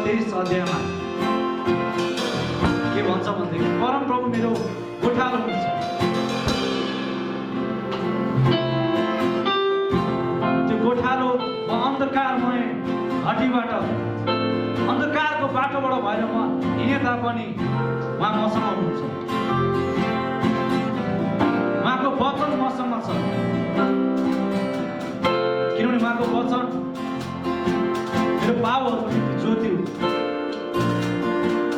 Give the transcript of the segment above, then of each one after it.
23 अध्यायमा के भन्छ भनेदेखि परम प्रभु मेरो गोठालो हुन्छ। त्यो गोठालो अन्धकारमय घटीबाट अन्धकारको बाटोबाट भएर म हिँडे तापनि उहाँ मसँग हुनुहुन्छ। उहाँको वचन मसँग छ, किनभने उहाँको वचन मेरो पावहरूको निम्ति ज्योति हो,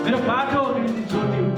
मेरो बाटोहरूको निम्ति ज्योति हो।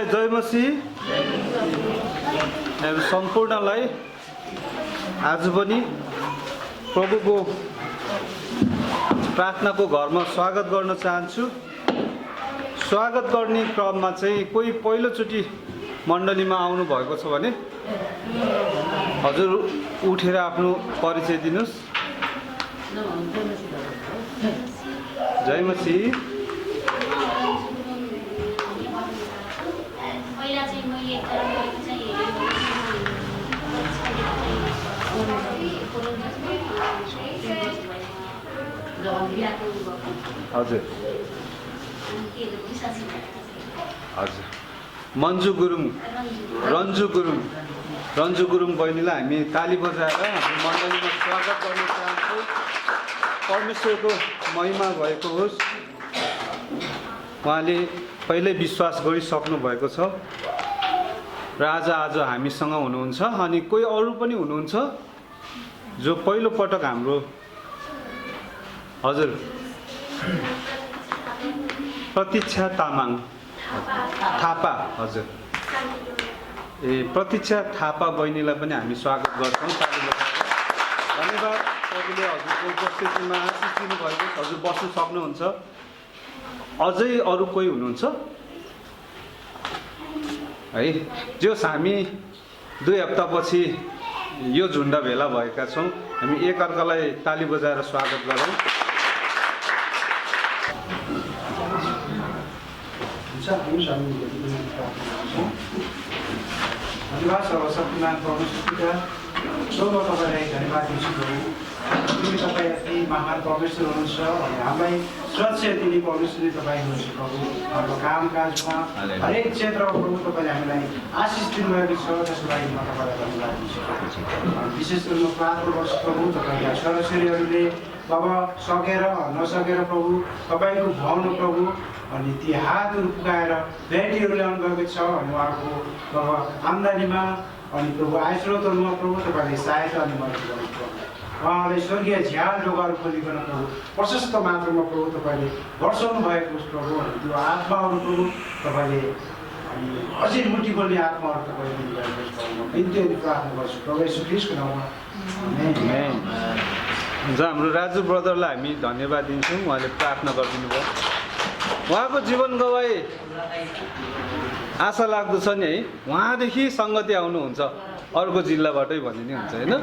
जय मसीह। सम्पूर्णलाई आज पनि प्रभुको प्रार्थनाको घरमा स्वागत गर्न चाहन्छु। स्वागत गर्ने क्रममा चाहिँ कोही पहिलोचोटि मण्डलीमा आउनु भएको छ भने हजुर उठेर आफ्नो परिचय दिनुस्। जय मसीह। हजुर हजुर मन्जु गुरुङ, रन्जु गुरुङ बहिनीलाई हामी ताली बजाएर हाम्रो मण्डलीमा स्वागत गर्न चाहन्छौँ। परमेश्वरको महिमा भएको होस्। उहाँले पहिल्यै विश्वास गरिसक्नु भएको छ र आज हामीसँग हुनुहुन्छ। अनि कोही अरू पनि हुनुहुन्छ जो पहिलो पटक हाम्रो हजुर प्रतीक्षा तामाङ थापा, हजुर प्रतीक्षा थापा बहिनीलाई पनि हामी स्वागत गर्छौँ। धन्यवाद प्रभुले हजुरको उपस्थितिमा आशिष दिनुभएको। हजुर बस्न सक्नुहुन्छ। अझै अरू कोही हुनुहुन्छ? है। जो हामी 2 हप्तापछि यो झुन्ड भेला भएका छौँ, हामी एकअर्कालाई ताली बजाएर स्वागत गरौँ। धन्यवाद सर्वशक्तिमान परमेश्वर पिता, सोमा तपाईँलाई धन्यवाद दिन्छु प्रभु। तिमी तपाईँ यति महान परमेश्वर हुनुहुन्छ अनि हामीलाई सुरक्षा दिने परमेश्वरले तपाईँ हुनुहुन्छ प्रभु। हाम्रो कामकाजमा हरेक क्षेत्रमा प्रभु तपाईँले हामीलाई आशिष दिनुभएको छ, त्यसको लागि म तपाईँलाई धन्यवाद दिन्छु। विशेष गरी म प्रार्थना गर्छु प्रभु, तपाईँका छोराछोरीहरूले बाबा सकेर नसकेर प्रभु तपाईँको भवन प्रभु अनि ती हातहरू पुगाएर भेटीहरू ल्याउनु भएको छ अनि उहाँको प्रभु आम्दानीमा अनि प्रभु आयस्रोतहरूमा प्रभु तपाईँले सहायता अनि मद्दत गर्नु प्रभु। उहाँलाई स्वर्गीय झ्याल ढोकाहरू खोलिकन प्रभु प्रशस्त मात्रामा प्रभु तपाईँले वर्षाउनु भएको प्रभु अनि त्यो आत्माहरू प्रभु तपाईँले अनि अझै मुठी बोल्ने आत्माहरू तपाईँले दिनुभएको छ प्रभु। बिन्ती अनि प्रार्थना गर्छु प्रभु यीशु ख्रीष्टको नाममा आमेन। हुन्छ, हाम्रो राजु ब्रदरलाई हामी धन्यवाद दिन्छौँ, उहाँले प्रार्थना गरिदिनु भयो। उहाँको जीवन गवाई आशा लाग्दो छ नि है, उहाँदेखि सङ्गति आउनुहुन्छ अर्को जिल्लाबाटै भन्ने नि हुन्छ होइन।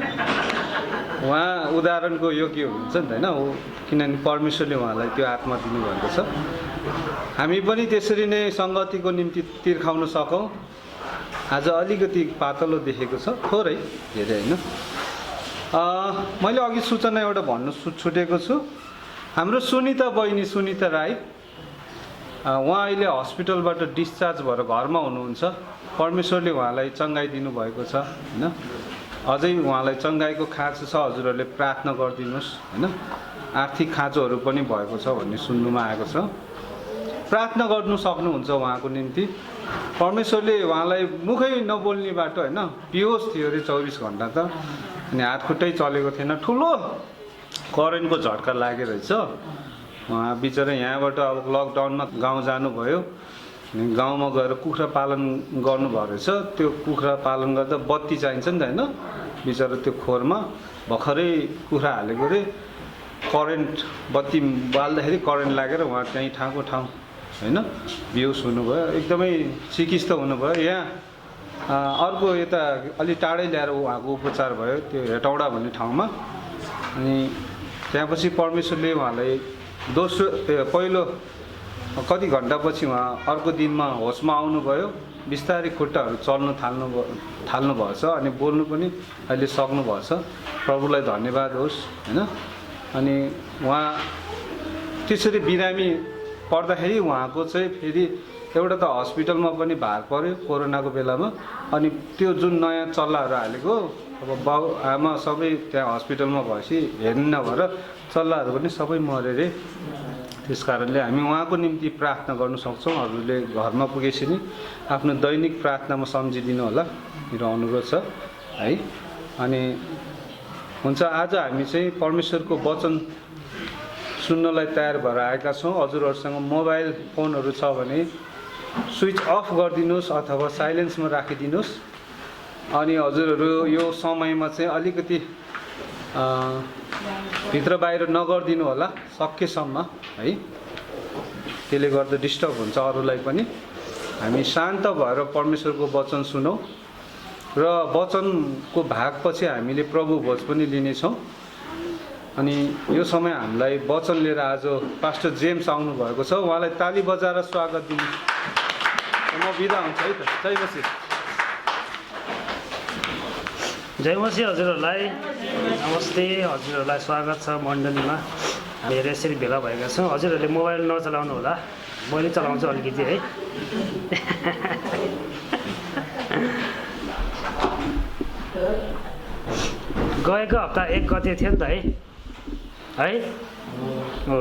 उहाँ उदाहरणको योग्य हुनुहुन्छ नि त होइन, किनभने परमेश्वरले उहाँलाई त्यो आत्मा दिनुभएको छ। हामी पनि त्यसरी नै सङ्गतिको निम्ति तिर्खाउन सकौँ। आज अलिकति पातलो देखेको छ, थोरै धेरै होइन। मैले अघि सूचना एउटा भन्नु छुटेको छु। हाम्रो सुनिता बहिनी सुनिता राई, उहाँ अहिले हस्पिटलबाट डिस्चार्ज भएर घरमा हुनुहुन्छ। परमेश्वरले उहाँलाई चङ्गाइ दिनुभएको छ होइन। अझै उहाँलाई चङ्गाइको खाँचो छ, हजुरहरूले प्रार्थना गरिदिनुहोस् होइन। आर्थिक खाँचोहरू पनि भएको छ भन्ने सुन्नुमा आएको छ। प्रार्थना गर्नु सक्नुहुन्छ उहाँको निम्ति। परमेश्वरले उहाँलाई मुखै नबोल्ने बाटो होइन, बेहोस थियो अरे 24 घन्टा त, अनि हातखुट्टै चलेको थिएन। ठुलो करेन्टको झट्का लागेको रहेछ। उहाँ बिचरा यहाँबाट अब लकडाउनमा गाउँ जानुभयो अनि गाउँमा गएर कुखुरा पालन गर्नुभएको रहेछ। त्यो कुखुरा पालन गर्दा बत्ती चाहिन्छ नि त होइन। बिचरा त्यो खोरमा भर्खरै कुखुरा हालेको अरे, करेन्ट बत्ती बाल्दाखेरि करेन्ट लागेर उहाँ त्यहीँ ठाउँको ठाउँ होइन बेहोस हुनुभयो, एकदमै चिकित्सा हुनुभयो। यहाँ अर्को यता अलि टाढै ल्याएर उहाँको उपचार भयो, त्यो हेटौडा भन्ने ठाउँमा। अनि त्यहाँपछि परमेश्वरले उहाँलाई पहिलो कति घन्टापछि उहाँ अर्को दिनमा होसमा आउनुभयो। बिस्तारै खुट्टाहरू चल्न थाल्नुभएछ अनि बोल्नु पनि अहिले सक्नुभएछ। प्रभुलाई धन्यवाद होस् होइन। अनि उहाँ त्यसरी बिरामी पर्दाखेरि उहाँको चाहिँ फेरि एउटा त हस्पिटलमा पनि भार पर्यो कोरोनाको बेलामा। अनि त्यो जुन नयाँ चल्लाहरू हालेको, अब बाउ आमा सबै त्यहाँ हस्पिटलमा भएपछि हेर्नु नभएर चल्लाहरू पनि सबै मऱ्यो अरे। त्यस कारणले हामी उहाँको निम्ति प्रार्थना गर्न सक्छौँ। हजुरले घरमा पुगेपछि नि आफ्नो दैनिक प्रार्थनामा सम्झिदिनु होला, मेरो अनुरोध छ है। अनि हुन्छ, आज हामी चाहिँ परमेश्वरको वचन सुन्नलाई तयार भएर आएका छौँ। हजुरहरूसँग मोबाइल फोनहरू छ भने स्विच अफ गरिदिनुहोस् अथवा साइलेन्समा राखिदिनुहोस्। अनि हजुरहरू यो समयमा चाहिँ अलिकति भित्र बाहिर नगरिदिनु होला सकेसम्म है। त्यसले गर्दा डिस्टर्ब हुन्छ अरूलाई पनि। हामी शान्त भएर परमेश्वरको वचन सुनौँ र वचनको भागपछि हामीले प्रभु भोज पनि लिनेछौँ। अनि यो समय हामीलाई वचन लिएर आज पास्टर जेम्स आउनुभएको छ, उहाँलाई ताली बजाएर स्वागत दिनु। म बिदा हुन्छ है त। जय मसीह। जय मसीह हजुरहरूलाई नमस्ते। हजुरहरूलाई स्वागत छ मण्डलीमा। हामीहरू यसरी भेला भएका छौँ। हजुरहरूले मोबाइल नचलाउनु होला, मैले चलाउँछु अलिकति है। गएको हप्ता 1 गते थियो नि त है हो।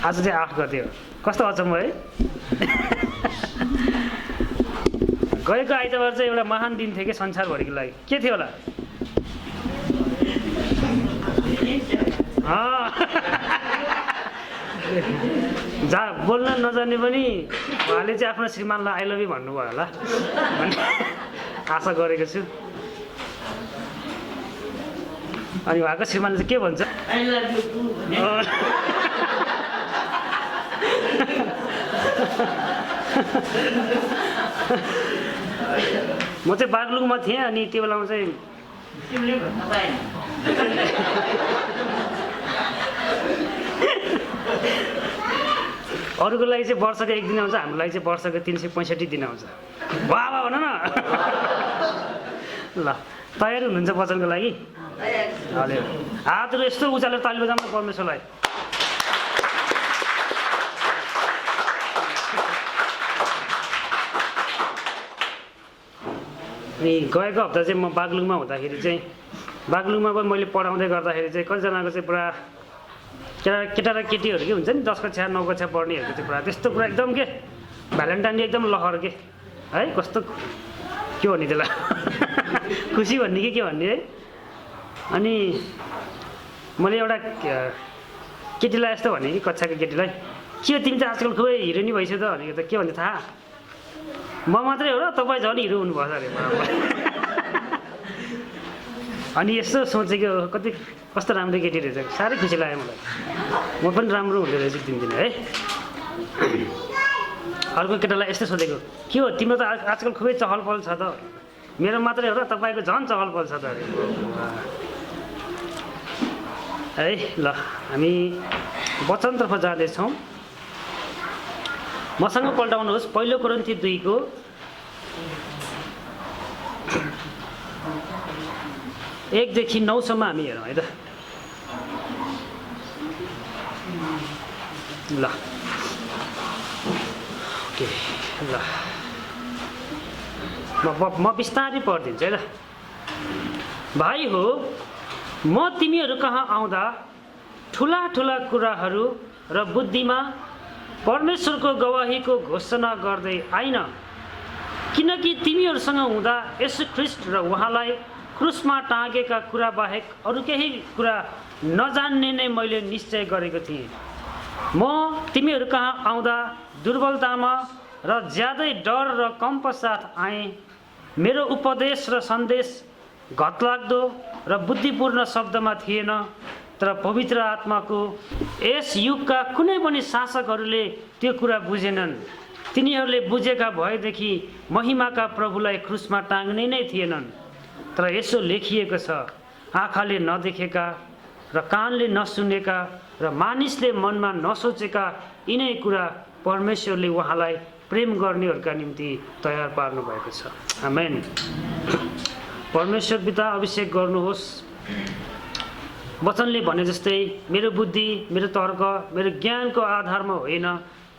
आज चाहिँ 8 गते हो। कस्तो अचम्म है। गएको आइतबार चाहिँ एउटा महान दिन थियो कि संसारभरिको लागि। के थियो होला? जहाँ बोल्न नजाने पनि उहाँले चाहिँ आफ्नो श्रीमानलाई आई लभ यु भन्नुभयो होला भन्ने आशा गरेको छु। अनि उहाँको श्रीमानले चाहिँ के भन्छ? I love you too. म चाहिँ बागलुङमा थिएँ अनि त्यो बेलामा चाहिँ तिमीले भन्न पाएन अरूको लागि चाहिँ वर्षको 1 दिन आउँछ, हाम्रो लागि चाहिँ वर्षको 365 दिन आउँछ। वाह वाह भन न। ल तयार हुनुहुन्छ वचनको लागि? हजुर, हातहरू यस्तो उचालेर ताली बजाउनु परमेश्वरलाई। अनि गएको हप्ता चाहिँ म बागलुङमा हुँदाखेरि चाहिँ बागलुङमा पनि मैले पढाउँदै गर्दाखेरि चाहिँ कतिजनाको चाहिँ पुरा केटा र केटीहरू के हुन्छ नि 10 कक्षा 9 कक्षा पढ्नेहरूको चाहिँ पुरा त्यस्तो पुरा एकदम के भ्यालेन्टाइन डे एकदम लहर के है, कस्तो के भन्ने त्यसलाई खुसी भन्ने के भन्ने है। अनि मैले एउटा केटीलाई यस्तो भने कि कक्षाको केटीलाई, के हो तिमी चाहिँ आजकल खुबै हिरोइनी भइसक्यो त भनेको त के भन्ने थाहा, म मात्रै हो र तपाईँ झन् हिरो हुनुभएको अरे मलाई। अनि यस्तो सोचेको कति कस्तो राम्रो केटी रहेछ, साह्रै खुसी लाग्यो मलाई, म पनि राम्रो हुँदो रहेछ दिनदिन है। अर्को केटालाई यस्तो सोधेको, के हो तिम्रो त आजकल खुबै चहल पहल छ त, मेरो मात्रै हो र तपाईँको झन् चहल पहल छ त अरे है। ल हामी वचनतर्फ जाँदैछौँ, मसँग पल्टाउनुहोस् 1 कोरिन्थी 2 को 1 देखि 9 सम्म हामी हेरौँ है त। ल ओके, ल म बिस्तारै पढिदिन्छु है त। भाइ हो, म तिमीहरू कहाँ आउँदा ठुला ठुला कुराहरू र बुद्धिमा परमेश्वरको गवाहीको घोषणा गर्दै आइन, किनकि तिमीहरूसँग हुँदा येशू ख्रीष्ट र उहाँलाई क्रुसमा टाँगेका कुरा बाहेक अरू केही कुरा नजान्ने नै मैले निश्चय गरेको थिएँ। म तिमीहरू कहाँ आउँदा दुर्बलतामा र ज्यादै डर र कम्प साथ आएँ। मेरो उपदेश र सन्देश घतलाग्दो र बुद्धिपूर्ण शब्दमा थिएन, तर पवित्र आत्माको यस युगका कुनै पनि शासकहरूले त्यो कुरा बुझेनन्। तिनीहरूले बुझेका भएदेखि महिमाका प्रभुलाई क्रुसमा टाँग्ने नै थिएनन्। तर यसो लेखिएको छ, आँखाले नदेखेका र कानले नसुनेका र मानिसले मनमा नसोचेका यिनै कुरा परमेश्वरले उहाँलाई प्रेम गर्नेहरूका निम्ति तयार पार्नु भएको छ। आमेन। परमेश्वर पिता अभिषेक गर्नुहोस्। वचनले भने जस्तै मेरो बुद्धि, मेरो तर्क, मेरो ज्ञानको आधारमा होइन,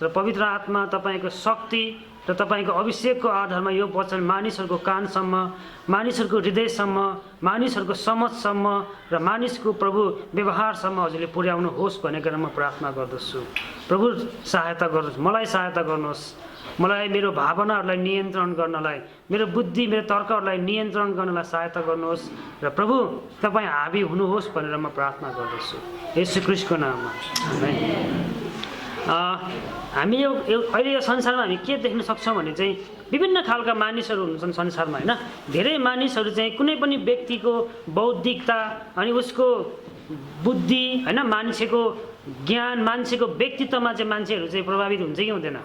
तर पवित्र आत्मा तपाईँको शक्ति र तपाईँको अभिषेकको आधारमा यो वचन मानिसहरूको कानसम्म, मानिसहरूको हृदयसम्म, मानिसहरूको समझसम्म र मानिसको प्रभु व्यवहारसम्म हजुरले पुर्याउनुहोस् भनेर म प्रार्थना गर्दछु। प्रभु सहायता गर्नुहोस्, मलाई सहायता गर्नुहोस्, मलाई मेरो भावनाहरूलाई नियन्त्रण गर्नलाई, मेरो बुद्धि, मेरो तर्कहरूलाई नियन्त्रण गर्नलाई सहायता गर्नुहोस् र प्रभु तपाईँ हाबी हुनुहोस् भनेर म प्रार्थना गर्दछु येशू ख्रीष्टको नाममा। हामी अहिले यो संसारमा हामी के देख्न सक्छौँ भने चाहिँ विभिन्न खालका मानिसहरू हुन्छन् संसारमा होइन। धेरै मानिसहरू चाहिँ कुनै पनि व्यक्तिको बौद्धिकता अनि उसको बुद्धि होइन, मान्छेको ज्ञान, मान्छेको व्यक्तित्वमा चाहिँ मान्छेहरू चाहिँ प्रभावित हुन्छ कि हुँदैन?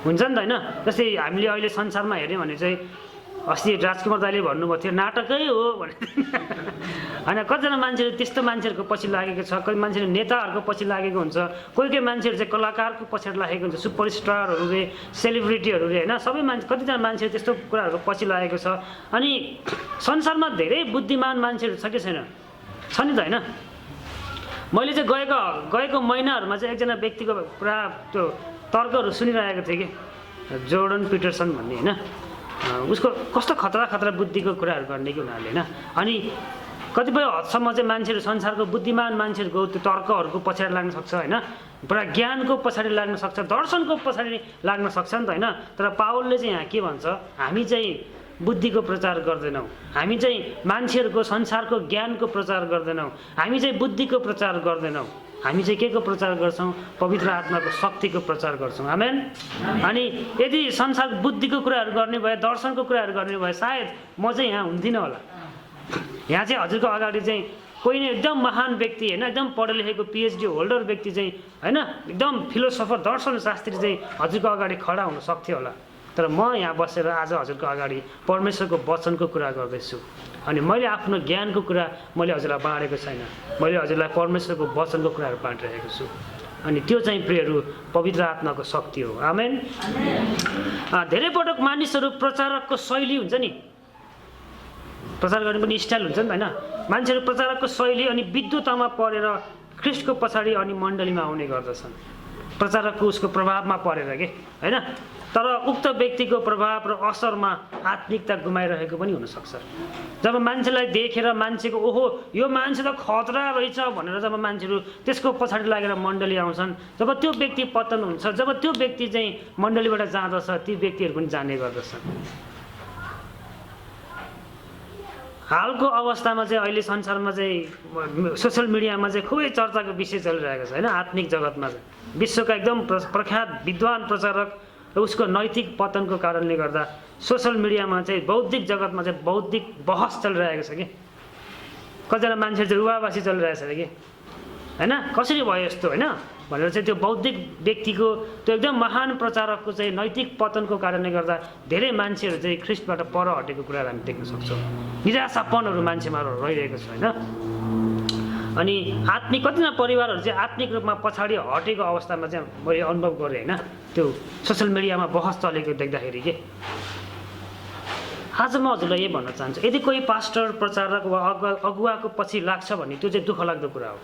हुन्छ नि त होइन। जस्तै हामीले अहिले संसारमा हेऱ्यौँ भने चाहिँ अस्ति राजकुमार दाइले भन्नुभएको थियो नाटकै हो भने होइन। कतिजना मान्छेहरू त्यस्तो मान्छेहरूको पछि लागेको छ, कोही मान्छेहरू नेताहरूको पछि लागेको हुन्छ, कोही कोही मान्छेहरू चाहिँ कलाकारको पछाडि लागेको हुन्छ, सुपरस्टारहरूले, सेलिब्रिटीहरूले होइन। सबै मान्छे, कतिजना मान्छेहरू त्यस्तो कुराहरूको पछि लागेको छ। अनि संसारमा धेरै बुद्धिमान मान्छेहरू छ कि छैन? छ नि त होइन। मैले चाहिँ गएको महिनाहरूमा चाहिँ एकजना व्यक्तिको पुरा त्यो तर्कहरू सुनिरहेको थिएँ कि, जोर्डन पिटरसन भन्ने होइन। उसको कस्तो खतरा खतरा बुद्धिको कुराहरू गर्ने कि उनीहरूले होइन। अनि कतिपय हदसम्म चाहिँ मान्छेहरू, संसारको बुद्धिमान मान्छेहरूको त्यो तर्कहरूको पछाडि लाग्न सक्छ होइन, पुरा ज्ञानको पछाडि लाग्न सक्छ, दर्शनको पछाडि लाग्न सक्छ नि त होइन। तर पावलले चाहिँ यहाँ के भन्छ, हामी चाहिँ बुद्धिको प्रचार गर्दैनौँ, हामी चाहिँ मान्छेहरूको संसारको ज्ञानको प्रचार गर्दैनौँ, हामी चाहिँ बुद्धिको प्रचार गर्दैनौँ, हामी चाहिँ के को प्रचार गर्छौँ? पवित्र आत्माको शक्तिको प्रचार गर्छौँ। आमेन। अनि यदि संसार बुद्धिको कुराहरू गर्ने भए, दर्शनको कुराहरू गर्ने भए सायद म चाहिँ यहाँ हुन्थिनँ होला। यहाँ चाहिँ हजुरको अगाडि चाहिँ कोही नै एकदम महान व्यक्ति होइन, एकदम पढे लेखेको PhD होल्डर व्यक्ति चाहिँ होइन, एकदम फिलोसोफर, दर्शन शास्त्री चाहिँ हजुरको अगाडि खडा हुन सक्थ्यो होला। तर म यहाँ बसेर आज हजुरको अगाडि परमेश्वरको वचनको कुरा गर्दैछु अनि मैले आफ्नो ज्ञानको कुरा मैले हजुरलाई बाँडेको छैन, मैले हजुरलाई परमेश्वरको वचनको कुराहरू बाँडिरहेको छु अनि त्यो चाहिँ प्रियहरू पवित्र आत्माको शक्ति हो। आमेन। धेरै पटक मानिसहरू प्रचारकको शैली हुन्छ नि, प्रचार गर्ने पनि स्टाइल हुन्छ नि त होइन, मान्छेहरू प्रचारकको शैली अनि विद्वतामा परेर ख्रिस्टको पछाडि अनि मण्डलीमा आउने गर्दछन्, प्रचारकको उसको प्रभावमा परेर के होइन। तर उक्त व्यक्तिको प्रभाव र असरमा आत्मिकता गुमाइरहेको पनि हुनसक्छ। जब मान्छेलाई देखेर मान्छेको ओहो यो मान्छे त खतरा रहेछ भनेर जब मान्छेहरू त्यसको पछाडि लागेर मण्डली आउँछन्, जब त्यो व्यक्ति पतन हुन्छ, जब त्यो व्यक्ति चाहिँ मण्डलीबाट जाँदछ, ती व्यक्तिहरू पनि जाने गर्दछन्। हालको अवस्थामा चाहिँ अहिले संसारमा चाहिँ सोसियल मिडियामा चाहिँ खुबै चर्चाको विषय चलिरहेको छ होइन। आत्मिक जगतमा चाहिँ विश्वका एकदम प्रख्यात विद्वान प्रचारक र उसको नैतिक पतनको कारणले गर्दा सोसियल मिडियामा चाहिँ बौद्धिक जगतमा चाहिँ बौद्धिक बहस चलिरहेको छ कि कतिजना मान्छे चाहिँ रुवावासी चलिरहेछ अरे कि होइन, कसरी भयो यस्तो होइन भनेर चाहिँ त्यो बौद्धिक व्यक्तिको त्यो एकदम महान प्रचारकको चाहिँ नैतिक पतनको कारणले गर्दा धेरै मान्छेहरू चाहिँ ख्रिस्टबाट पर हटेको कुराहरू हामी देख्न सक्छौँ। निराशापनहरू मान्छेमा रहिरहेको छ होइन। अनि आत्मिक कतिजना परिवारहरू चाहिँ आत्मिक रूपमा पछाडि हटेको अवस्थामा चाहिँ मैले अनुभव गरेँ होइन, त्यो सोसियल मिडियामा बहस चलेको देख्दाखेरि के। आज म हजुरलाई यही भन्न चाहन्छु, यदि कोही पास्टर प्रचारक वा अगुवाको पछि लाग्छ भने त्यो चाहिँ दुःख लाग्दो कुरा हो।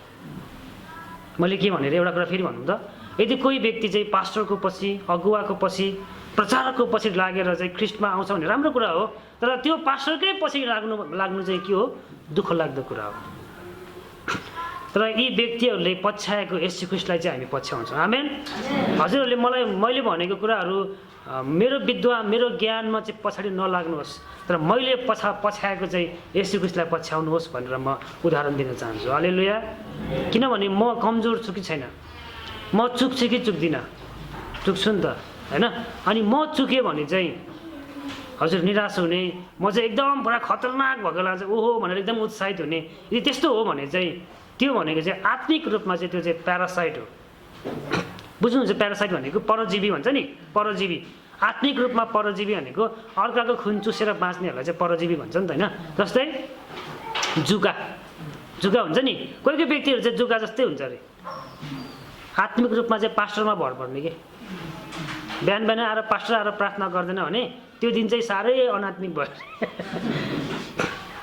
मैले के भनेर एउटा कुरा फेरि भनौँ त, यदि कोही व्यक्ति चाहिँ पास्टरको पछि अगुवाको पछि प्रचारकको पछि लागेर चाहिँ ख्रिस्टमा आउँछ भने राम्रो कुरा हो, तर त्यो पास्टरकै पछि लाग्नु चाहिँ के हो, दुःख लाग्दो कुरा हो। तर यी व्यक्तिहरूले पछ्याएको येशू ख्रिस्टलाई चाहिँ हामी पछ्याउँछौँ। आमेन। हजुरहरूले मैले भनेको कुराहरू मेरो विद्वान मेरो ज्ञानमा चाहिँ पछाडि नलाग्नुहोस्, तर मैले पछ्याएको चाहिँ येशू ख्रिस्टलाई पछ्याउनुहोस् भनेर म उदाहरण दिन चाहन्छु। हालेलुया। किनभने म कमजोर छु कि छैन, म चुक्छु कि चुक्दिनँ, चुक्छु नि त होइन। अनि म चुकेँ भने चाहिँ हजुर निराश हुने, म चाहिँ एकदम पुरा खतरनाक भएको बेला चाहिँ ओहो भनेर एकदम उत्साहित हुने, यदि त्यस्तो हो भने चाहिँ त्यो भनेको चाहिँ आत्मिक रूपमा चाहिँ त्यो चाहिँ प्यारासाइट हो। बुझ्नुहुन्छ प्यारासाइट भनेको परजीवी भन्छ नि, परजीवी। आत्मिक रूपमा परजीवी भनेको अर्काको खुन चुसेर बाँच्नेहरूलाई चाहिँ परजीवी भन्छ नि त होइन। जस्तै जुका हुन्छ नि, कोही कोही व्यक्तिहरू चाहिँ जुका जस्तै हुन्छ अरे। आत्मिक रूपमा चाहिँ पास्टरमा भर पर्ने कि बिहान बिहान आएर पास्टर आएर प्रार्थना गर्दैन भने त्यो दिन चाहिँ साह्रै अनात्मिक भयो।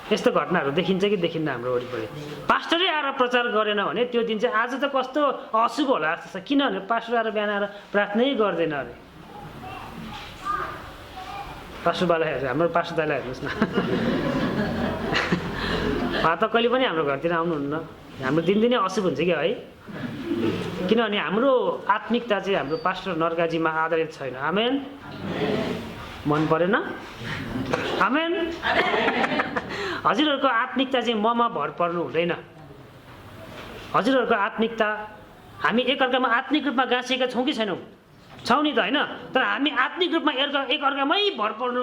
यस्तो घटनाहरू देखिन्छ कि देखिन्न हाम्रो वरिपरि। पास्टरै आएर प्रचार गरेन भने त्यो दिन चाहिँ आज त कस्तो अशुभ होला जस्तो छ, किनभने पास्टर आएर बिहान आएर प्रार्थनै गर्दैन अरे। पास्टर बालाई हेर्नु, हाम्रो पास्टर दाइलाई हेर्नुहोस् न, उहाँ त कहिले पनि हाम्रो घरतिर आउनुहुन्न, हाम्रो दिनदिनै अशुभ हुन्छ कि है। किनभने हाम्रो आत्मिकता चाहिँ हाम्रो पास्टर नर्गाजीमा आधारित छैन। आमेन। मन परेन? आमेन। हजुरहरूको आत्मिकता चाहिँ ममा भर पर्नु हुँदैन। हजुरहरूको आत्मिकता हामी एकअर्कामा आत्मिक रूपमा गाँसिएका छौँ कि छैनौँ? छौँ नि त होइन। तर हामी आत्मिक रूपमा एकअर्कामै भर पर्नु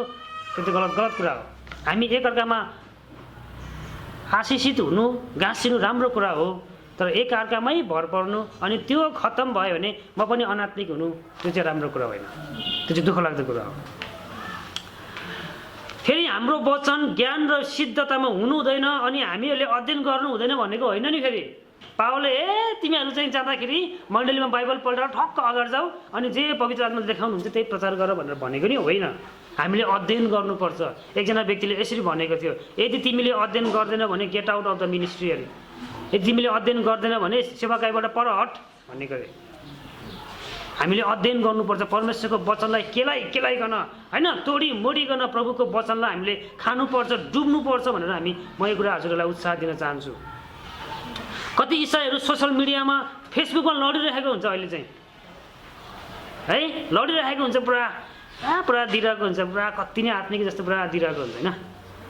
त्यो चाहिँ गलत कुरा हो। हामी एकअर्कामा आशिषित हुनु गाँसिनु राम्रो कुरा हो, तर एकअर्कामै भर पर्नु अनि त्यो खत्तम भयो भने म पनि अनात्मिक हुनु त्यो चाहिँ राम्रो कुरा होइन, त्यो चाहिँ दुःख लाग्दो कुरा हो। फेरि हाम्रो वचन ज्ञान र सिद्धतामा हुनु हुँदैन अनि हामीहरूले अध्ययन गर्नु हुँदैन भनेको होइन नि। फेरि पावलले तिमीहरू चाहिँ जाँदाखेरि मण्डलीमा बाइबल पढेर ठक्क अगाडि जाऊ अनि जे पवित्र आत्माले देखाउनुहुन्छ त्यही प्रचार गर भनेर भनेको नि होइन। हामीले अध्ययन गर्नुपर्छ। एकजना व्यक्तिले यसरी भनेको थियो, यदि तिमीले अध्ययन गर्दैन भने get out of the ministry अरे। यदि तिमीले अध्ययन गर्दैन भने सेवाकाईबाट पर हट भनेको अरे। हामीले अध्ययन गर्नुपर्छ परमेश्वरको वचनलाई केलाइकन होइन, तोडी मोडिकन प्रभुको वचनलाई हामीले खानुपर्छ, डुब्नुपर्छ भनेर म यो कुरा हजुरहरूलाई उत्साह दिन चाहन्छु। कति इसाईहरू सोसियल मिडियामा फेसबुकमा लडिरहेको हुन्छ अहिले चाहिँ है, लडिरहेको हुन्छ, पुरा दिइरहेको हुन्छ, पुरा कति नै आत्मिक जस्तो पुरा दिइरहेको हुन्छ होइन।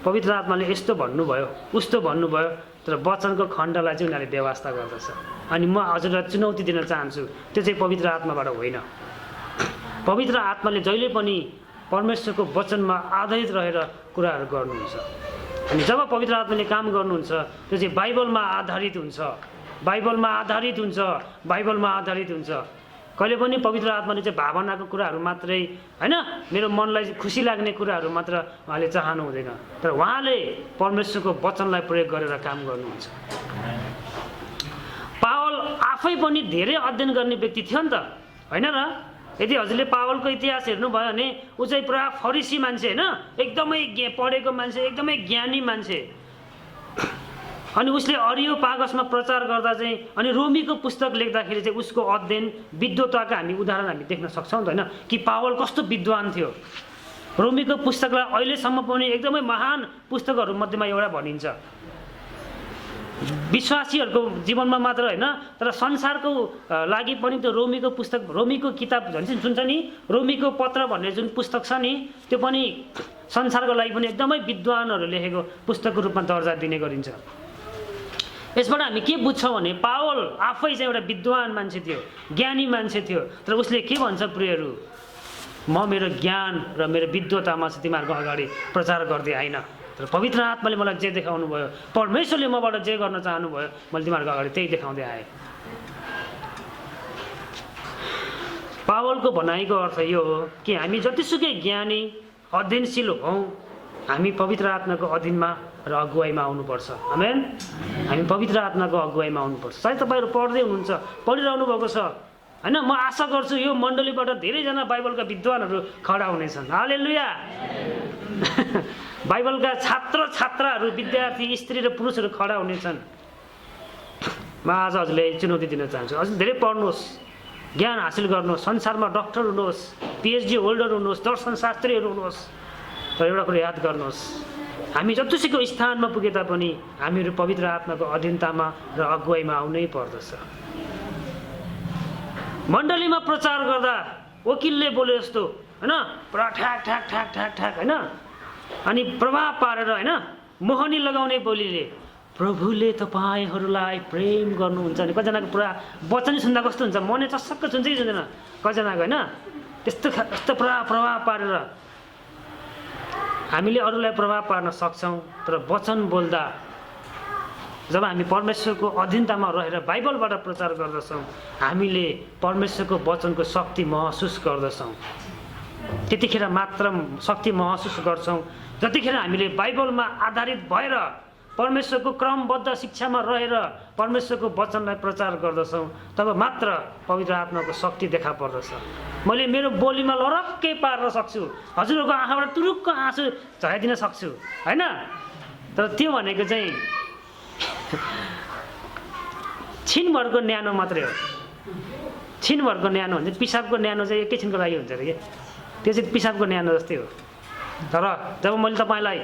पवित्र आत्माले यस्तो भन्नुभयो उस्तो भन्नुभयो, तर वचनको खण्डलाई चाहिँ उनीहरूले व्यवस्था गर्दछ। अनि म हजुरलाई चुनौती दिन चाहन्छु, त्यो चाहिँ पवित्र आत्माबाट होइन। पवित्र आत्माले जहिले पनि परमेश्वरको वचनमा आधारित रहेर कुराहरू गर्नुहुन्छ। अनि जब पवित्र आत्माले काम गर्नुहुन्छ त्यो चाहिँ बाइबलमा आधारित हुन्छ, बाइबलमा आधारित हुन्छ, बाइबलमा आधारित हुन्छ। कहिले पनि पवित्र आत्माले चाहिँ भावनाको कुराहरू मात्रै होइन मेरो मनलाई खुसी लाग्ने कुराहरू मात्र उहाँले चाहनु हुँदैन, तर उहाँले परमेश्वरको वचनलाई प्रयोग गरेर काम गर्नुहुन्छ। पावल आफै पनि धेरै अध्ययन गर्ने व्यक्ति थियो नि त, होइन र? यदि हजुरले पावलको इतिहास हेर्नुभयो भने ऊ चाहिँ पुरा फरिसी मान्छे, होइन, एकदमै पढेको मान्छे, एकदमै ज्ञानी मान्छे। अनि उसले अरियोपागसमा प्रचार गर्दा चाहिँ अनि रोमीको पुस्तक लेख्दाखेरि चाहिँ उसको अध्ययन विद्वताका हामी उदाहरण हामी देख्न सक्छौँ त, होइन, कि पावल कस्तो विद्वान थियो। रोमीको पुस्तकलाई अहिलेसम्म पनि एकदमै महान पुस्तकहरू मध्येमा एउटा भनिन्छ। विश्वासीहरूको जीवनमा मात्र होइन, तर संसारको लागि पनि त्यो रोमीको पुस्तक, रोमीको किताब जुन छ नि, रोमीको पत्र भन्ने जुन पुस्तक छ नि, त्यो पनि संसारको लागि पनि एकदमै विद्वानहरू लेखेको पुस्तकको रूपमा दर्जा दिने गरिन्छ। यसबाट हामी के बुझ्छौँ भने पावल आफै चाहिँ एउटा विद्वान मान्छे थियो, ज्ञानी मान्छे थियो, तर उसले के भन्छ प्रियहरू, म मेरो ज्ञान र मेरो विद्वतामा चाहिँ तिमीहरूको अगाडि प्रचार गर्दै आइन, तर पवित्र आत्माले मलाई जे देखाउनु भयो, परमेश्वरले मबाट जे गर्न चाहनुभयो, मैले तिमीहरूको अगाडि त्यही देखाउँदै आएँ। पावलको भनाइको अर्थ यो हो कि हामी जतिसुकै ज्ञानी अध्ययनशील हौँ, हामी पवित्र आत्माको अधीनमा र अगुवाईमा आउनुपर्छ। आमेन। हामी पवित्र आत्माको अगुवाईमा आउनुपर्छ। सायद तपाईँहरू पढ्दै हुनुहुन्छ, पढिरहनु भएको छ, होइन? म आशा गर्छु यो मण्डलीबाट धेरैजना बाइबलका विद्वानहरू खडा हुनेछन्। हालेलुया। बाइबलका छात्राहरू, विद्यार्थी, स्त्री र पुरुषहरू खडा हुनेछन्। म आज हजुरले चुनौती दिन चाहन्छु, हजुर धेरै पढ्नुहोस्, ज्ञान हासिल गर्नुहोस्, संसारमा डक्टर हुनुहोस्, पिएचडी होल्डर हुनुहोस्, दर्शनशास्त्रीहरू हुनुहोस्, तर एउटा कुरो याद गर्नुहोस्, हामी जतिसुकै स्थानमा पुगे तापनि हामीहरू पवित्र आत्माको अधीनतामा र अगुवाईमा आउनै पर्दछ। मण्डलीमा प्रचार गर्दा वकिलले बोले जस्तो, होइन, पुरा ठ्याक ठ्याक ठ्याक ठ्याक ठ्याक, होइन, अनि प्रभाव पारेर, होइन, मोहनी लगाउने बोलीले प्रभुले तपाईँहरूलाई प्रेम गर्नुहुन्छ भने कतिजनाको पुरा वचन सुन्दा कस्तो हुन्छ, मनै चस्सक्क सुन्छ कि सुन्दैन कतिजनाको, होइन? त्यस्तो प्रभाव पारेर हामीले अरूलाई प्रभाव पार्न सक्छौँ, तर वचन बोल्दा जब हामी परमेश्वरको अधीनतामा रहेर बाइबलबाट प्रचार गर्दछौँ, हामीले परमेश्वरको वचनको शक्ति महसुस गर्दछौँ। त्यतिखेर मात्र शक्ति महसुस गर्छौँ जतिखेर हामीले बाइबलमा आधारित भएर परमेश्वरको क्रमबद्ध शिक्षामा रहेर परमेश्वरको वचनलाई प्रचार गर्दछौँ, तब मात्र पवित्र आत्माको शक्ति देखा पर्दछ। मैले मेरो बोलीमा लरक्कै पार्न सक्छु, हजुरहरूको आँखाबाट तुरुक्क आँसु झराइदिन सक्छु, होइन? तर त्यो भनेको चाहिँ छिनभरको न्यानो मात्रै हो। छिनभरको न्यानो हुन्छ, पिसाबको न्यानो चाहिँ एकैछिनको लागि हुन्छ अरे, त्यो चाहिँ पिसाबको न्यानो जस्तै हो। तर जब मैले तपाईँलाई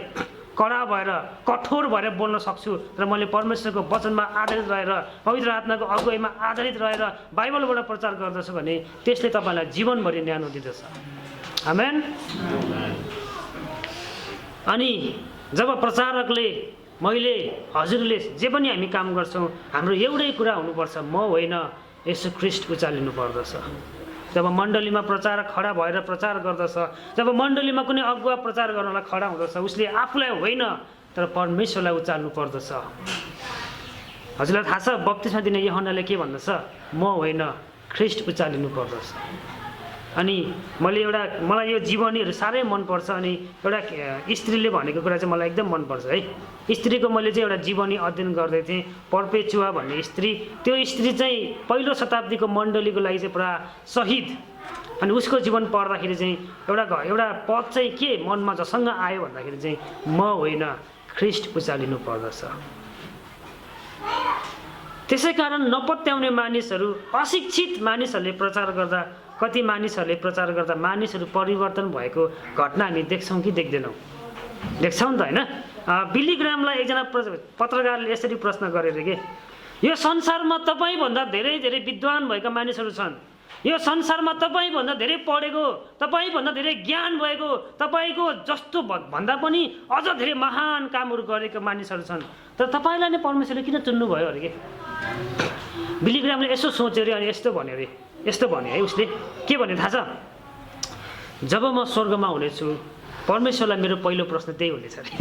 कडा भएर कठोर भएर बोल्न सक्छु, तर मैले परमेश्वरको वचनमा आधारित रहेर पवित्र आत्माको अगुवाईमा आधारित रहेर बाइबलबाट प्रचार गर्दछु भने त्यसले तपाईँलाई जीवनभरि न्यानो दिँदछ। आमेन। अनि जब प्रचारकले, मैले, हजुरले जे पनि हामी काम गर्छौँ, हाम्रो एउटै कुरा हुनुपर्छ, म होइन, येशू ख्रीष्ट उचालिनु पर्दछ। जब मण्डलीमा प्रचारक खडा भएर प्रचार गर्दछ, जब मण्डलीमा कुनै अगुवा प्रचार गर्नलाई खडा हुँदछ, उसले आफूलाई होइन तर परमेश्वरलाई उचाल्नु पर्दछ। हजुरलाई थाहा छ बप्तिस्मा दिने यूहन्नाले के भन्दछ? म होइन, ख्रीष्ट उचालिनु पर्दछ। अनि मलाई यो जीवनीहरू साह्रै मनपर्छ। अनि एउटा स्त्रीले भनेको कुरा चाहिँ मलाई एकदम मनपर्छ है। स्त्रीको मैले चाहिँ एउटा जीवनी अध्ययन गर्दै थिएँ, पर्पेचुवा भन्ने स्त्री। त्यो स्त्री चाहिँ पहिलो शताब्दीको मण्डलीको लागि चाहिँ पुरा शहीद। अनि उसको जीवन पढ्दाखेरि चाहिँ एउटा पद चाहिँ के मनमा जसँग आयो भन्दाखेरि चाहिँ म होइन, ख्रीष्ट उचालिनु पर्दछ। त्यसै कारण नपत्याउने मानिसहरू, अशिक्षित मानिसहरूले प्रचार गर्दा, कति मानिसहरूले प्रचार गर्दा मानिसहरू परिवर्तन भएको घटना हामी देख्छौँ कि देख्दैनौँ? देख्छौँ नि त, होइन? बिली ग्रामलाई एकजना पत्रकारले यसरी प्रश्न गरेर के, यो संसारमा तपाईँभन्दा धेरै धेरै विद्वान भएका मानिसहरू छन्, यो संसारमा तपाईँभन्दा धेरै पढेको, तपाईँभन्दा धेरै ज्ञान भएको, तपाईँको जस्तो भन्दा पनि अझ धेरै महान कामहरू गरेका मानिसहरू छन्, तर तपाईँलाई नै परमेश्वरले किन चुन्नुभयो अरे के? बिली ग्रामले यसो सोच्यो अरे, अनि यस्तो भन्यो अरे, यस्तो भन्यो है उसले, के भन्यो थाहा छ? जब म स्वर्गमा हुनेछु परमेश्वरलाई मेरो पहिलो प्रश्न त्यही हुनेछ अरे।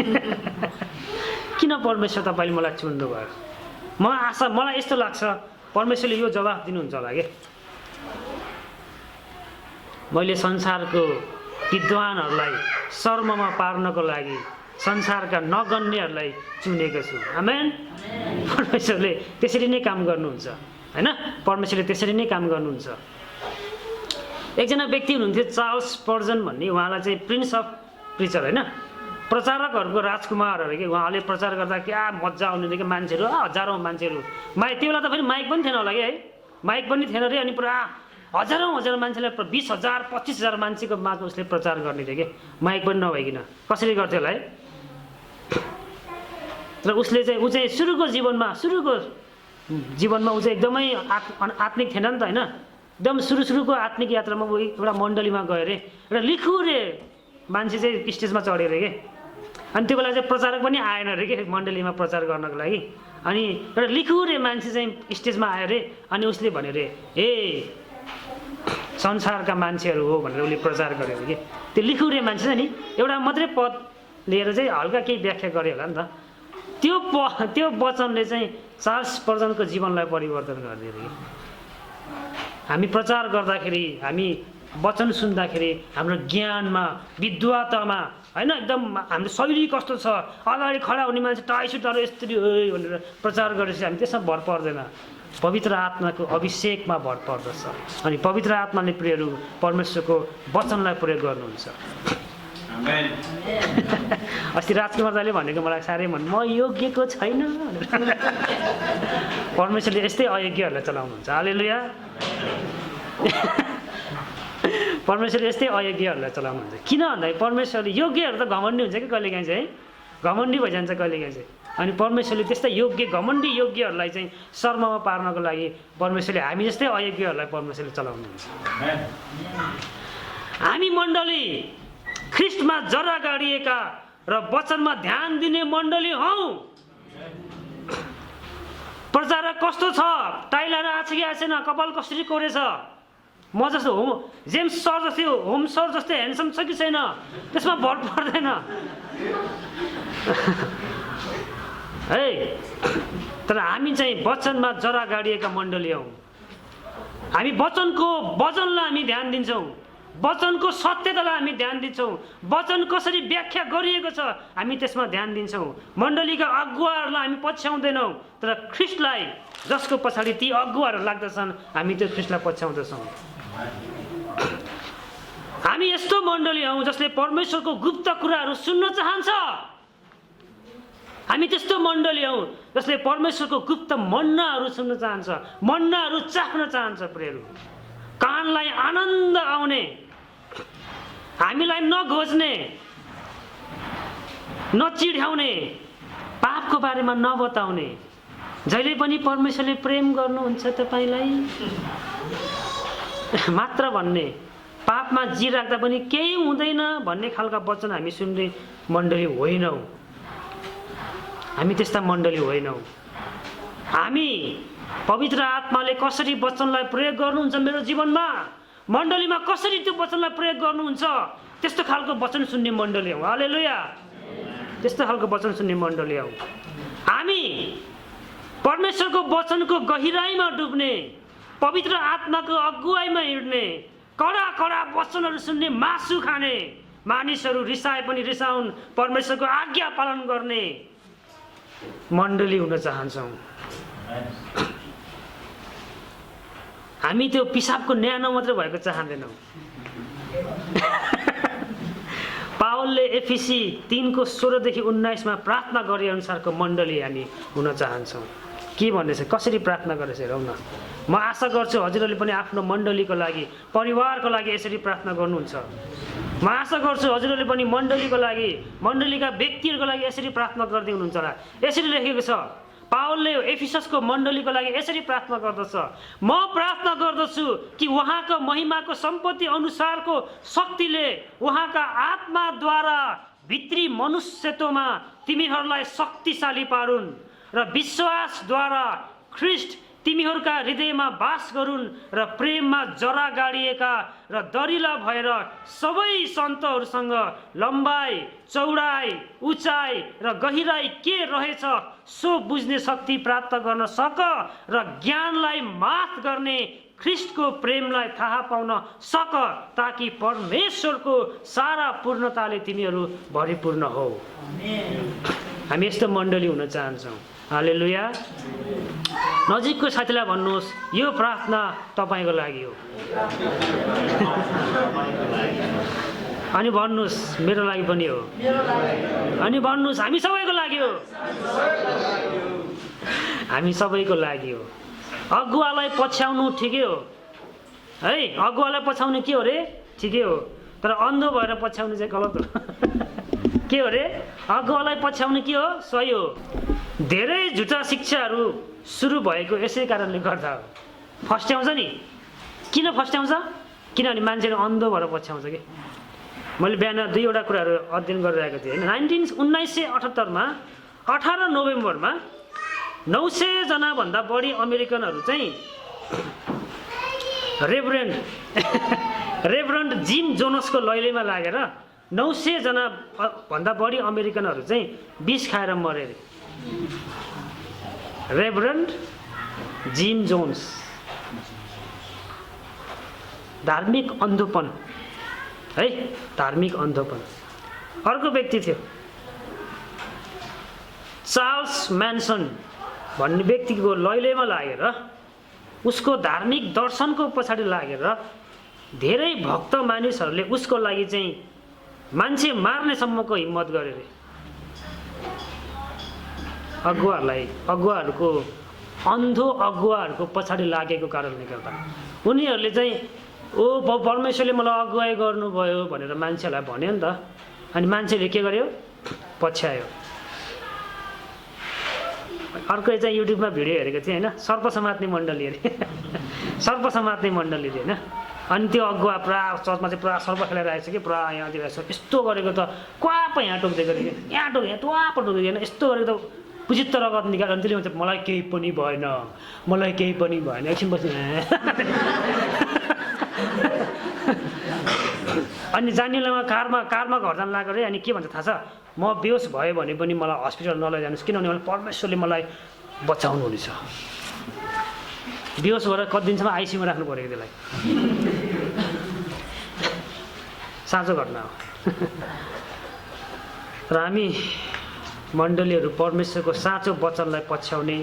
किन परमेश्वर तपाईँले मलाई चुन्नुभयो? मलाई यस्तो लाग्छ परमेश्वरले यो जवाफ दिनुहुन्छ होला कि मैले संसारको विद्वानहरूलाई शर्ममा पार्नको लागि संसारका नगन्यहरूलाई चुनेको छु। आमेन। परमेश्वरले त्यसरी नै काम गर्नुहुन्छ हैन? परमेश्वरले त्यसरी नै काम गर्नुहुन्छ। एकजना व्यक्ति हुनुहुन्थ्यो चार्ल्स स्पर्जन भन्ने, उहाँलाई चाहिँ प्रिन्स अफ प्रिचर हैन, प्रचारकहरूको राजकुमार अरे कि। उहाँले प्रचार गर्दा क्या मजा आउने थियो कि, मान्छेहरू हजारौँ मान्छेहरू, त्यो बेला त फेरि माइक पनि थिएन होला कि है, माइक पनि थिएन रे। अनि पुरा हजारौँ मान्छेलाई 20,000 25,000 मान्छेको माझमा उसले प्रचार गर्ने थियो कि, माइक पनि नभइकन। कसरी गर्थ्यो होला है? र उसले चाहिँ ऊ चाहिँ सुरुको जीवनमा ऊ चाहिँ एकदमै आत्मिक थिएन नि त होइन। एकदम सुरुको आत्मिक यात्रामा ऊ एउटा मण्डलीमा गयो अरे, एउटा लिखुरे मान्छे चाहिँ स्टेजमा चढ्यो अरे कि। अनि त्यो बेला चाहिँ प्रचारक पनि आएन अरे कि मण्डलीमा प्रचार गर्नको लागि। अनि एउटा लिखुरे मान्छे चाहिँ स्टेजमा आयो अरे। अनि उसले भन्यो अरे, ए संसारका मान्छेहरू हो भनेर उसले प्रचार गर्यो अरे कि। त्यो लिखुरे मान्छे चाहिँ नि एउटा मात्रै पद लिएर चाहिँ हल्का केही व्याख्या गर्यो होला नि त। त्यो वचनले चाहिँ चार्ल्स स्पर्जनको जीवनलाई परिवर्तन गरिदियो अरे कि। हामी प्रचार गर्दाखेरि, हामी वचन सुन्दाखेरि हाम्रो ज्ञानमा, विद्वतामा होइन, एकदम हाम्रो शैली कस्तो छ, अगाडि खडा हुने मान्छे टाई सुटाएर यस्तरी हो भनेर प्रचार गरेपछि हामी त्यसमा भर पर्दैन, पवित्र आत्माको अभिषेकमा भर पर्दछ। अनि पवित्र आत्माले प्रियहरू परमेश्वरको वचनलाई प्रयोग गर्नुहुन्छ। अस्ति राजकुमार दाइले भनेको मलाई साह्रै म योग्यको छैन भनेर। परमेश्वरले यस्तै अयोग्यहरूलाई चलाउनुहुन्छ। हालेलुया। परमेश्वरले यस्तै अयोग्यहरूलाई चलाउनुहुन्छ। किन भन्दाखेरि परमेश्वरले, योग्यहरू त घमण्डी हुन्छ कि कहिलेकाहीँ चाहिँ है, घमण्डी भइजान्छ कहिलेकाहीँ चाहिँ। अनि परमेश्वरले त्यस्तै घमण्डी योग्यहरूलाई चाहिँ शर्ममा पार्नको लागि परमेश्वरले हामी जस्तै अयोग्यहरूलाई परमेश्वरले चलाउनुहुन्छ। हामी मण्डली ख्रिस्टमा जरा गाडिएका र वचनमा ध्यान दिने मण्डली हौ। प्रचारक कस्तो छ, टाई लाएर आएको छ कि आएको छैन, कपाल कसरी कोरेछ, म जस्तो जेम्स सर जस्तै होम सर जस्तै ह्यान्डसम छ कि छैन, त्यसमा भर पर्दैन है। तर हामी चाहिँ वचनमा जरा गाडिएका मण्डली हौ। हामी वचनको वजनलाई हामी ध्यान दिन्छौँ, वचनको सत्यतालाई हामी ध्यान दिन्छौँ, वचन कसरी व्याख्या गरिएको छ हामी त्यसमा ध्यान दिन्छौँ। मण्डलीका अगुवाहरूलाई हामी पछ्याउँदैनौँ, तर ख्रिस्टलाई जसको पछाडि ती अगुवाहरू लाग्दछन् हामी त्यो ख्रिस्टलाई पछ्याउँदछौँ। हामी यस्तो मण्डली हौँ जसले परमेश्वरको गुप्त कुराहरू सुन्न चाहन्छ। हामी त्यस्तो मण्डली हौँ जसले परमेश्वरको गुप्त मन्नाहरू सुन्न चाहन्छ, मन्नाहरू चाख्न चाहन्छ। प्रियहरू, कानलाई आनन्द आउने, हामीलाई नघोज्ने, नचिढ्याउने, पापको बारेमा नबताउने, जहिले पनि परमेश्वरले प्रेम गर्नुहुन्छ तपाईँलाई मात्र भन्ने, पापमा जी राख्दा पनि केही हुँदैन भन्ने खालका वचन हामी सुन्ने मण्डली होइनौँ। हामी त्यस्ता मण्डली होइनौँ। हामी पवित्र आत्माले कसरी वचनलाई प्रयोग गर्नुहुन्छ मेरो जीवनमा, मण्डलीमा कसरी त्यो वचनलाई प्रयोग गर्नुहुन्छ, त्यस्तो खालको वचन सुन्ने मण्डली हौ। हालेलुया। त्यस्तो खालको वचन सुन्ने मण्डली हौ। हामी परमेश्वरको वचनको गहिराईमा डुब्ने, पवित्र आत्माको अगुवाईमा हिँड्ने, कडा वचनहरू सुन्ने, मासु खाने मानिसहरू, रिसाए पनि रिसाउन्, परमेश्वरको आज्ञा पालन गर्ने मण्डली हुन चाहन्छौँ। हामी त्यो पिसाबको न्यानो मात्रै भएको चाहँदैनौँ। पावलले एफिसी 3:16-19 प्रार्थना गरे अनुसारको मण्डली हामी हुन चाहन्छौँ। के भन्दैछ, कसरी प्रार्थना गरेछ हेरौँ न। म आशा गर्छु हजुरहरूले पनि आफ्नो मण्डलीको लागि, परिवारको लागि यसरी प्रार्थना गर्नुहुन्छ। म आशा गर्छु हजुरहरूले पनि मण्डलीको लागि, मण्डलीका व्यक्तिहरूको लागि यसरी प्रार्थना गर्दै हुनुहुन्छ होला। यसरी लेखेको छ, पावलले एफिससको मण्डलीको लागि यसरी प्रार्थना गर्दछ, म प्रार्थना गर्दछु कि उहाँको महिमाको सम्पत्ति अनुसारको शक्तिले उहाँका आत्माद्वारा भित्री मनुष्यत्वमा तिमीहरूलाई शक्तिशाली पारुन् र विश्वासद्वारा ख्रिस्ट तिमीहरूका हृदयमा बास गरून् र प्रेममा जरा गाडिएका र दरिला भएर सबै सन्तहरूसँग लम्बाइ, चौडाइ, उचाइ र गहिराई के रहेछ सो बुझ्ने शक्ति प्राप्त गर्न सक र ज्ञानलाई मात गर्ने ख्रिस्टको प्रेमलाई थाहा पाउन सक, ताकि परमेश्वरको सारा पूर्णताले तिमीहरू भरिपूर्ण हो। हामी यस्तो मण्डली हुन चाहन्छौँ। हालेलुया। नजिकको साथीलाई भन्नुहोस्, यो प्रार्थना तपाईँको लागि हो। अनि भन्नुहोस्, मेरो लागि पनि हो। अनि भन्नुहोस्, हामी सबैको लागि हो। हामी सबैको लागि हो। अगुवालाई पछ्याउनु ठिकै हो है, अगुवालाई पछ्याउनु के हो रे? ठिकै हो, तर अन्धो भएर पछ्याउनु चाहिँ गलत हो। के हो रे? अगुवालाई पछ्याउनु के हो? सही हो। धेरै झुटा शिक्षाहरू सुरु भएको यसै कारणले गर्दा हो। फस्ट्याउँछ नि। किन फस्ट्याउँछ? किनभने मान्छेले अन्धो भएर पछ्याउँछ कि। मैले बिहान दुईवटा कुराहरू अध्ययन गरिरहेको थिएँ होइन। 1978मा 18 नोभेम्बरमा 900 जनाभन्दा बढी अमेरिकनहरू चाहिँ रेभरेन्ड जिम जोनसको लैलैमा लागेर 900 जनाभन्दा बढी अमेरिकनहरू चाहिँ विष खाएर मरे अरे। Reverend Jim Jones. धार्मिक अन्धोपन है, धार्मिक अन्धोपन। अर्को व्यक्ति थियो चार्ल्स म्यान्सन भन्ने व्यक्तिको लैलैमा लागेर, उसको धार्मिक दर्शनको पछाडि लागेर धेरै भक्त मानिसहरूले उसको लागि चाहिँ मान्छे मार्नेसम्मको हिम्मत गरे अरे। अगुवाहरूको अन्धो अगुवाहरूको पछाडि लागेको कारणले गर्दा उनीहरूले चाहिँ परमेश्वरले मलाई अगुवाई गर्नुभयो भनेर मान्छेलाई भन्यो नि त। अनि मान्छेले के गर्यो? पछ्यायो। अर्को चाहिँ युट्युबमा भिडियो हेरेको थिएँ होइन, सर्प समात्ने मण्डली अरे। सर्प समात्ने मण्डली अरे होइन। अनि त्यो अगुवा पुरा चर्चमा चाहिँ पुरा सर्प खेलाइरहेको छ कि, पुरा यहाँ दिइरहेको छ। यस्तो गरेको त क्वाप यहाँ टोक्दिएको थियो, यहाँ टोक्यो, यहाँ ट्वाप टोक्दिएको होइन। यस्तो गरेको त पुजित रगत निकाल्यो। अनि त्यसले भन्छ मलाई केही पनि भएन, मलाई केही पनि भएन। एकछिन पछि अनि जान्नेलाई कारमा घर जान लाग्यो अरे। अनि के भन्छ थाहा छ? म बेहोस भयो भने पनि मलाई हस्पिटल नलैजानुहोस्, किनभने मलाई परमेश्वरले मलाई बचाउनु हुनेछ। बेहोस भएर कति दिनसम्म आइसियुमा राख्नु परेको त्यसलाई। साँचो घटना हो। र हामी मण्डलीहरू परमेश्वरको साँचो वचनलाई पछ्याउने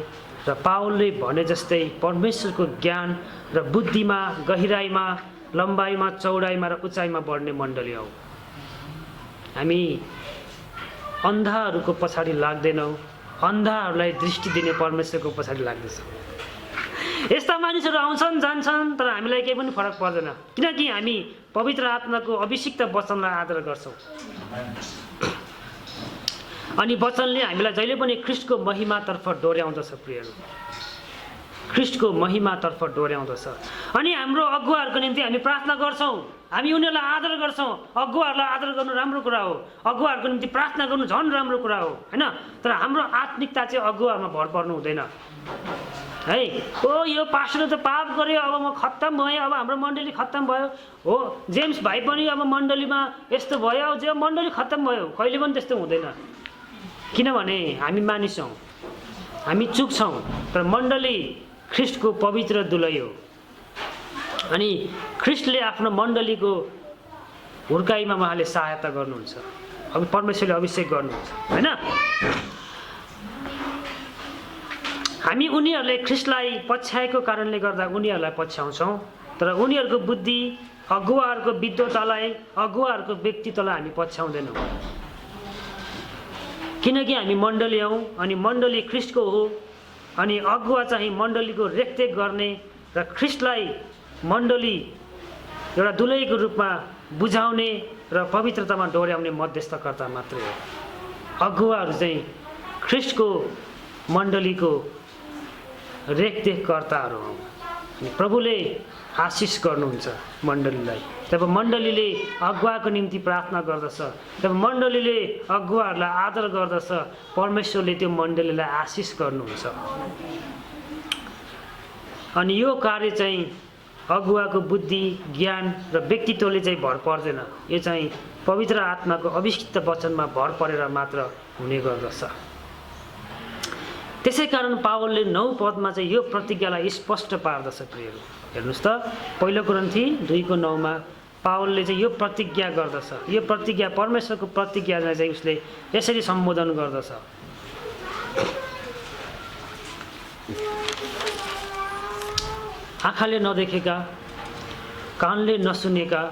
र पावलले भने जस्तै परमेश्वरको ज्ञान र बुद्धिमा, गहिराइमा, लम्बाइमा, चौडाइमा र उचाइमा बढ्ने मण्डली हौ। हामी अन्धाहरूको पछाडि लाग्दैनौँ, अन्धाहरूलाई दृष्टि दिने परमेश्वरको पछाडि लाग्दैछौँ। यस्ता मानिसहरू आउँछन् जान्छन्, तर हामीलाई केही पनि फरक पर्दैन, किनकि हामी पवित्र आत्माको अभिषिक्त वचनलाई आदर गर्छौँ। अनि वचनले हामीलाई जहिले पनि ख्रिस्टको महिमातर्फ डोर्याउँदछ। प्रियहरू, ख्रिस्टको महिमातर्फ डोर्याउँदछ। अनि हाम्रो अगुवाहरूको निम्ति हामी प्रार्थना गर्छौँ, हामी उनीहरूलाई आदर गर्छौँ। अगुवाहरूलाई आदर गर्नु राम्रो कुरा हो, अगुवाहरूको निम्ति प्रार्थना गर्नु झन् राम्रो कुरा हो होइन। तर हाम्रो आत्मिकता चाहिँ अगुवाहरूमा भर पर्नु हुँदैन है। यो पास्टरले त पाप गर्यो, अब म खत्तम भएँ, अब हाम्रो मण्डली खत्तम भयो। हो, जेम्स भाइ पनि अब मण्डलीमा यस्तो भयो, जे मण्डली खत्तम भयो। कहिले पनि त्यस्तो हुँदैन, किनभने हामी मानिस हौँ, हामी चुक्छौँ। तर मण्डली ख्रिस्टको पवित्र दुलै हो। अनि ख्रिस्टले आफ्नो मण्डलीको हुर्काइमा उहाँले सहायता गर्नुहुन्छ, अब परमेश्वरले अभिषेक गर्नुहुन्छ होइन। हामी उनीहरूले ख्रिस्टलाई पछ्याएको कारणले गर्दा उनीहरूलाई पछ्याउँछौँ, तर उनीहरूको बुद्धि, अगुवाहरूको विद्वतालाई, अगुवाहरूको व्यक्तित्वलाई हामी पछ्याउँदैनौँ। किनकि हामी मण्डली हौँ अनि मण्डली ख्रिस्टको हो। अनि अगुवा चाहिँ मण्डलीको रेखदेख गर्ने र ख्रिस्टलाई मण्डली एउटा दुलैको रूपमा बुझाउने र पवित्रतामा डोर्याउने मध्यस्थकर्ता मात्रै हो। अगुवाहरू चाहिँ ख्रिस्टको मण्डलीको रेखदेखकर्ताहरू हौँ। अनि प्रभुले आशिष गर्नुहुन्छ मण्डलीलाई। जब मण्डलीले अगुवाको निम्ति प्रार्थना गर्दछ, जब मण्डलीले अगुवाहरूलाई आदर गर्दछ, परमेश्वरले त्यो मण्डलीलाई आशिष गर्नुहुन्छ। अनि यो कार्य चाहिँ अगुवाको बुद्धि, ज्ञान र व्यक्तित्वले चाहिँ भर पर्दैन, यो चाहिँ पवित्र आत्माको अभिषिक्त वचनमा भर परेर मात्र हुने गर्दछ। त्यसै कारण पावलले 9 पदमा चाहिँ यो प्रतिज्ञालाई स्पष्ट पार्दछ प्रियहरू। हेर्नुहोस् त, पहिलो कोरिन्थी 2:9 मा पावलले चाहिँ यो प्रतिज्ञा गर्दछ। यो प्रतिज्ञा परमेश्वरको प्रतिज्ञालाई चाहिँ उसले यसरी सम्बोधन गर्दछ। आँखाले नदेखेका, कानले नसुनेका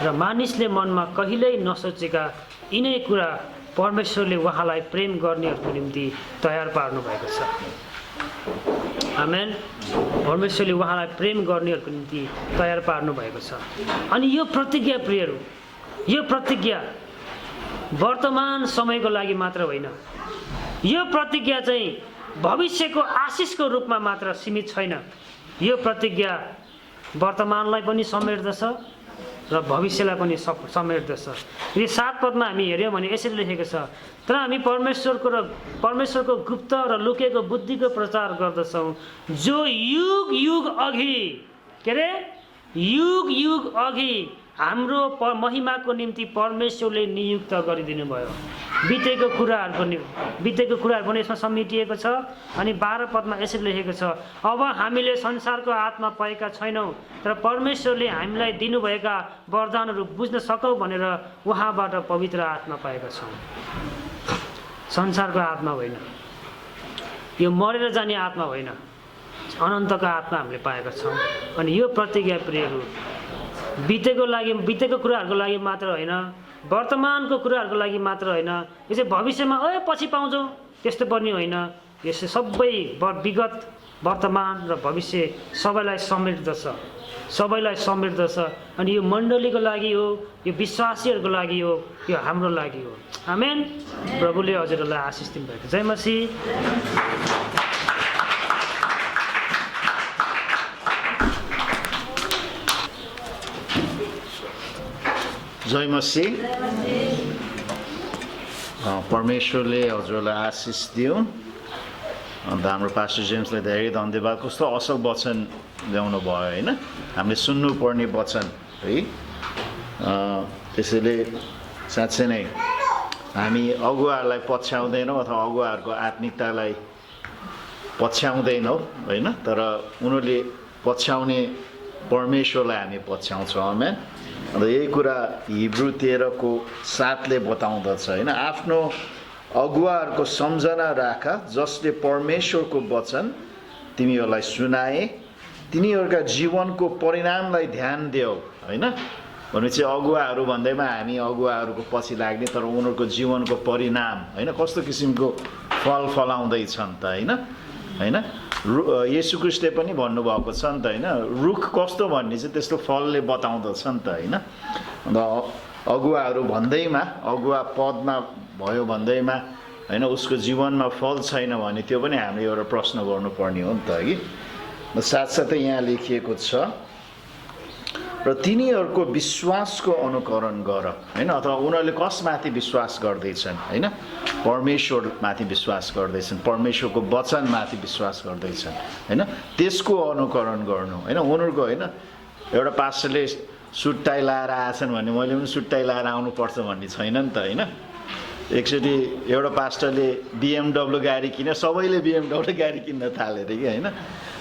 र मानिसले मनमा कहिल्यै नसोचेका यिनै कुरा परमेश्वरले उहाँलाई प्रेम गर्नेहरूको निम्ति तयार पार्नु भएको छ। आमेन। परमेश्वरले उहाँलाई प्रेम गर्नेहरूको निम्ति तयार पार्नु भएको छ। अनि यो प्रतिज्ञा प्रियहरू, यो प्रतिज्ञा वर्तमान समयको लागि मात्र होइन, यो प्रतिज्ञा चाहिँ भविष्यको आशिषको रूपमा मात्र सीमित छैन। यो प्रतिज्ञा वर्तमानलाई पनि समेट्दछ र भविष्यलाई पनि समेट्दछ। यो 7 पदमा हामी हेऱ्यौँ भने यसरी लेखेको छ, तर हामी परमेश्वरको गुप्त र लुकेको बुद्धिको प्रचार गर्दछौँ, जो युग युग अघि युग युग अघि हाम्रो महिमाको निम्ति परमेश्वरले नियुक्त गरिदिनु भयो। बितेको कुराहरू पनि यसमा समेटिएको छ। अनि 12 पदमा यसरी लेखेको छ, अब हामीले संसारको आत्मा पाएका छैनौँ, तर परमेश्वरले हामीलाई दिनुभएका वरदानहरू बुझ्न सकौँ भनेर उहाँबाट पवित्र आत्मा पाएका छौँ। संसारको आत्मा होइन, यो मरेर जाने आत्मा होइन, अनन्तको आत्मा हामीले पाएका छौँ। अनि यो प्रतिज्ञा प्रियहरू बितेको कुराहरूको लागि मात्र होइन, वर्तमानको कुराहरूको लागि मात्र होइन, यो चाहिँ भविष्यमा पछि पाउँछौँ त्यस्तो पनि होइन। यसले सबै विगत, वर्तमान र भविष्य सबैलाई समेट्दछ। अनि यो मण्डलीको लागि हो, यो विश्वासीहरूको लागि हो, यो हाम्रो लागि हो। आमेन। प्रभुले हजुरहरूलाई आशिष दिनुभएको। जय मसीह। जय मसीह। परमेश्वरले हजुरलाई आशिष दियो। अन्त हाम्रो पास्टर जेम्सलाई धेरै धन्यवाद। कस्तो असल वचन ल्याउनु भयो होइन, हामीले सुन्नुपर्ने वचन है। त्यसैले साँच्चै नै हामी अगुवाहरूलाई पछ्याउँदैनौँ अथवा अगुवाहरूको आत्मिकतालाई पछ्याउँदैनौँ होइन, तर उनीहरूले पछ्याउने परमेश्वरलाई हामी पछ्याउँछौँ। आमेन। अन्त यही कुरा हिब्रू 13:7 बताउँदछ होइन, आफ्नो अगुवाहरूको सम्झना राख जसले परमेश्वरको वचन तिमीहरूलाई सुनाए, तिनीहरूका जीवनको परिणामलाई ध्यान देऊ होइन। भनेपछि अगुवाहरू भन्दैमा हामी अगुवाहरूको पछि लाग्ने, तर उनीहरूको जीवनको परिणाम होइन, कस्तो किसिमको फल फलाउँदैछन् त होइन। येशू ख्रीष्टले पनि भन्नुभएको छ नि त होइन, रुख कस्तो भन्ने चाहिँ त्यस्तो फलले बताउँदछ नि त होइन। अन्त अगुवाहरू भन्दैमा, अगुवा पदमा भयो भन्दैमा होइन, उसको जीवनमा फल छैन भने त्यो पनि हामीले एउटा प्रश्न गर्नुपर्ने हो नि त कि। साथसाथै यहाँ लेखिएको छ, र तिनीहरूको विश्वासको अनुकरण गर होइन, अथवा उनीहरूले कसमाथि विश्वास गर्दैछन् होइन, परमेश्वरमाथि विश्वास गर्दैछन्, परमेश्वरको वचनमाथि विश्वास गर्दैछन् होइन, त्यसको अनुकरण गर्नु होइन। उनीहरूको होइन, एउटा पास्टरले सुट टाई लाएर आएछन् भने मैले पनि सुट टाई लाएर आउनुपर्छ भन्ने छैन नि त होइन। एकचोटि एउटा पास्टरले BMW गाडी किन्यो, सबैले BMW गाडी किन्न थाले अरे कि होइन,